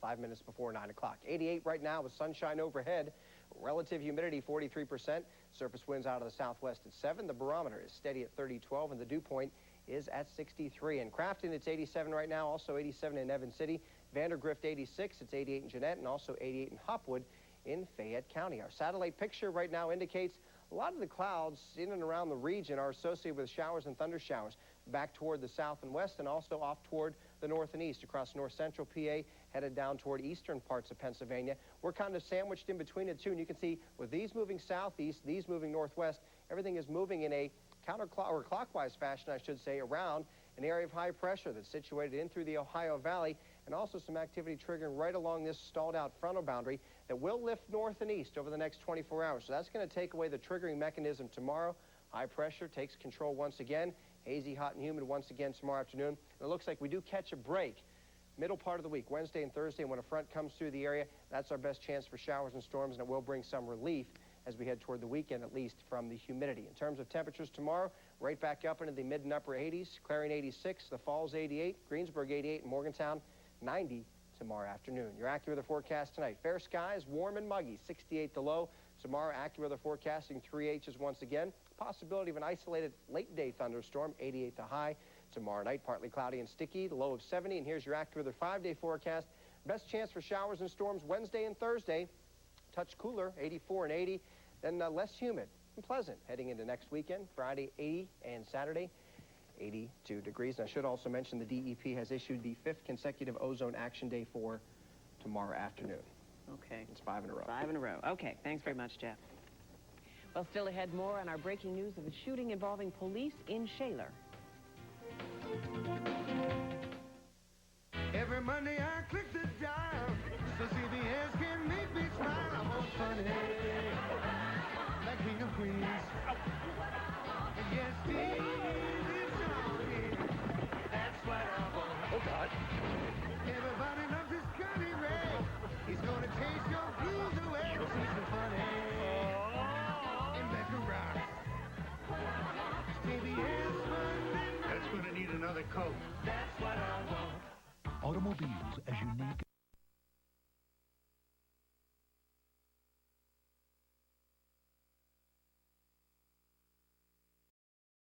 5 minutes before 9 o'clock. 88 right now with sunshine overhead. Relative humidity 43%. Surface winds out of the southwest at 7. The barometer is steady at 30.12, and the dew point is at 63. In Crafton, it's 87 right now, also 87 in Evans City. Vandergrift 86, it's 88 in Jeanette, and also 88 in Hopwood in Fayette County. Our satellite picture right now indicates a lot of the clouds in and around the region are associated with showers and thunder showers back toward the south and west, and also off toward the north and east across north central PA, headed down toward eastern parts of Pennsylvania. We're kind of sandwiched in between the two, and you can see with these moving southeast, these moving northwest, everything is moving in a clockwise fashion, I should say, around an area of high pressure that's situated in through the Ohio Valley, and also some activity triggering right along this stalled out frontal boundary that will lift north and east over the next 24 hours. So that's going to take away the triggering mechanism tomorrow. High pressure takes control once again. Hazy, hot, and humid once again tomorrow afternoon. And it looks like we do catch a break middle part of the week, Wednesday and Thursday, and when a front comes through the area, that's our best chance for showers and storms, and it will bring some relief as we head toward the weekend, at least from the humidity. In terms of temperatures tomorrow, right back up into the mid and upper 80s. Clarion 86, the Falls 88, Greensburg 88, and Morgantown 90 tomorrow afternoon. Your AccuWeather forecast tonight: fair skies, warm and muggy, 68 the low. Tomorrow, AccuWeather forecasting 3H's once again. Possibility of an isolated late-day thunderstorm, 88 the high. Tomorrow night, partly cloudy and sticky, the low of 70. And here's your AccuWeather 5-day forecast. Best chance for showers and storms Wednesday and Thursday. Touch cooler, 84 and 80. Then less humid and pleasant heading into next weekend. Friday, 80, and Saturday, 82 degrees. And I should also mention the DEP has issued the 5th consecutive ozone action day for tomorrow afternoon. Okay. It's 5 in a row. 5 in a row. Okay. Thanks very much, Jeff. Well, still ahead, more on our breaking news of a shooting involving police in Shaler. Every Monday I click the dial, so CBS can make me smile. I'm all funny, like Queen of Queens. And yes, Steve is on here. That's what I want. Oh, God. Everybody loves this Scotty Ray. He's gonna chase your blues away. He's so funny. And coat. That's what I want. Automobiles as unique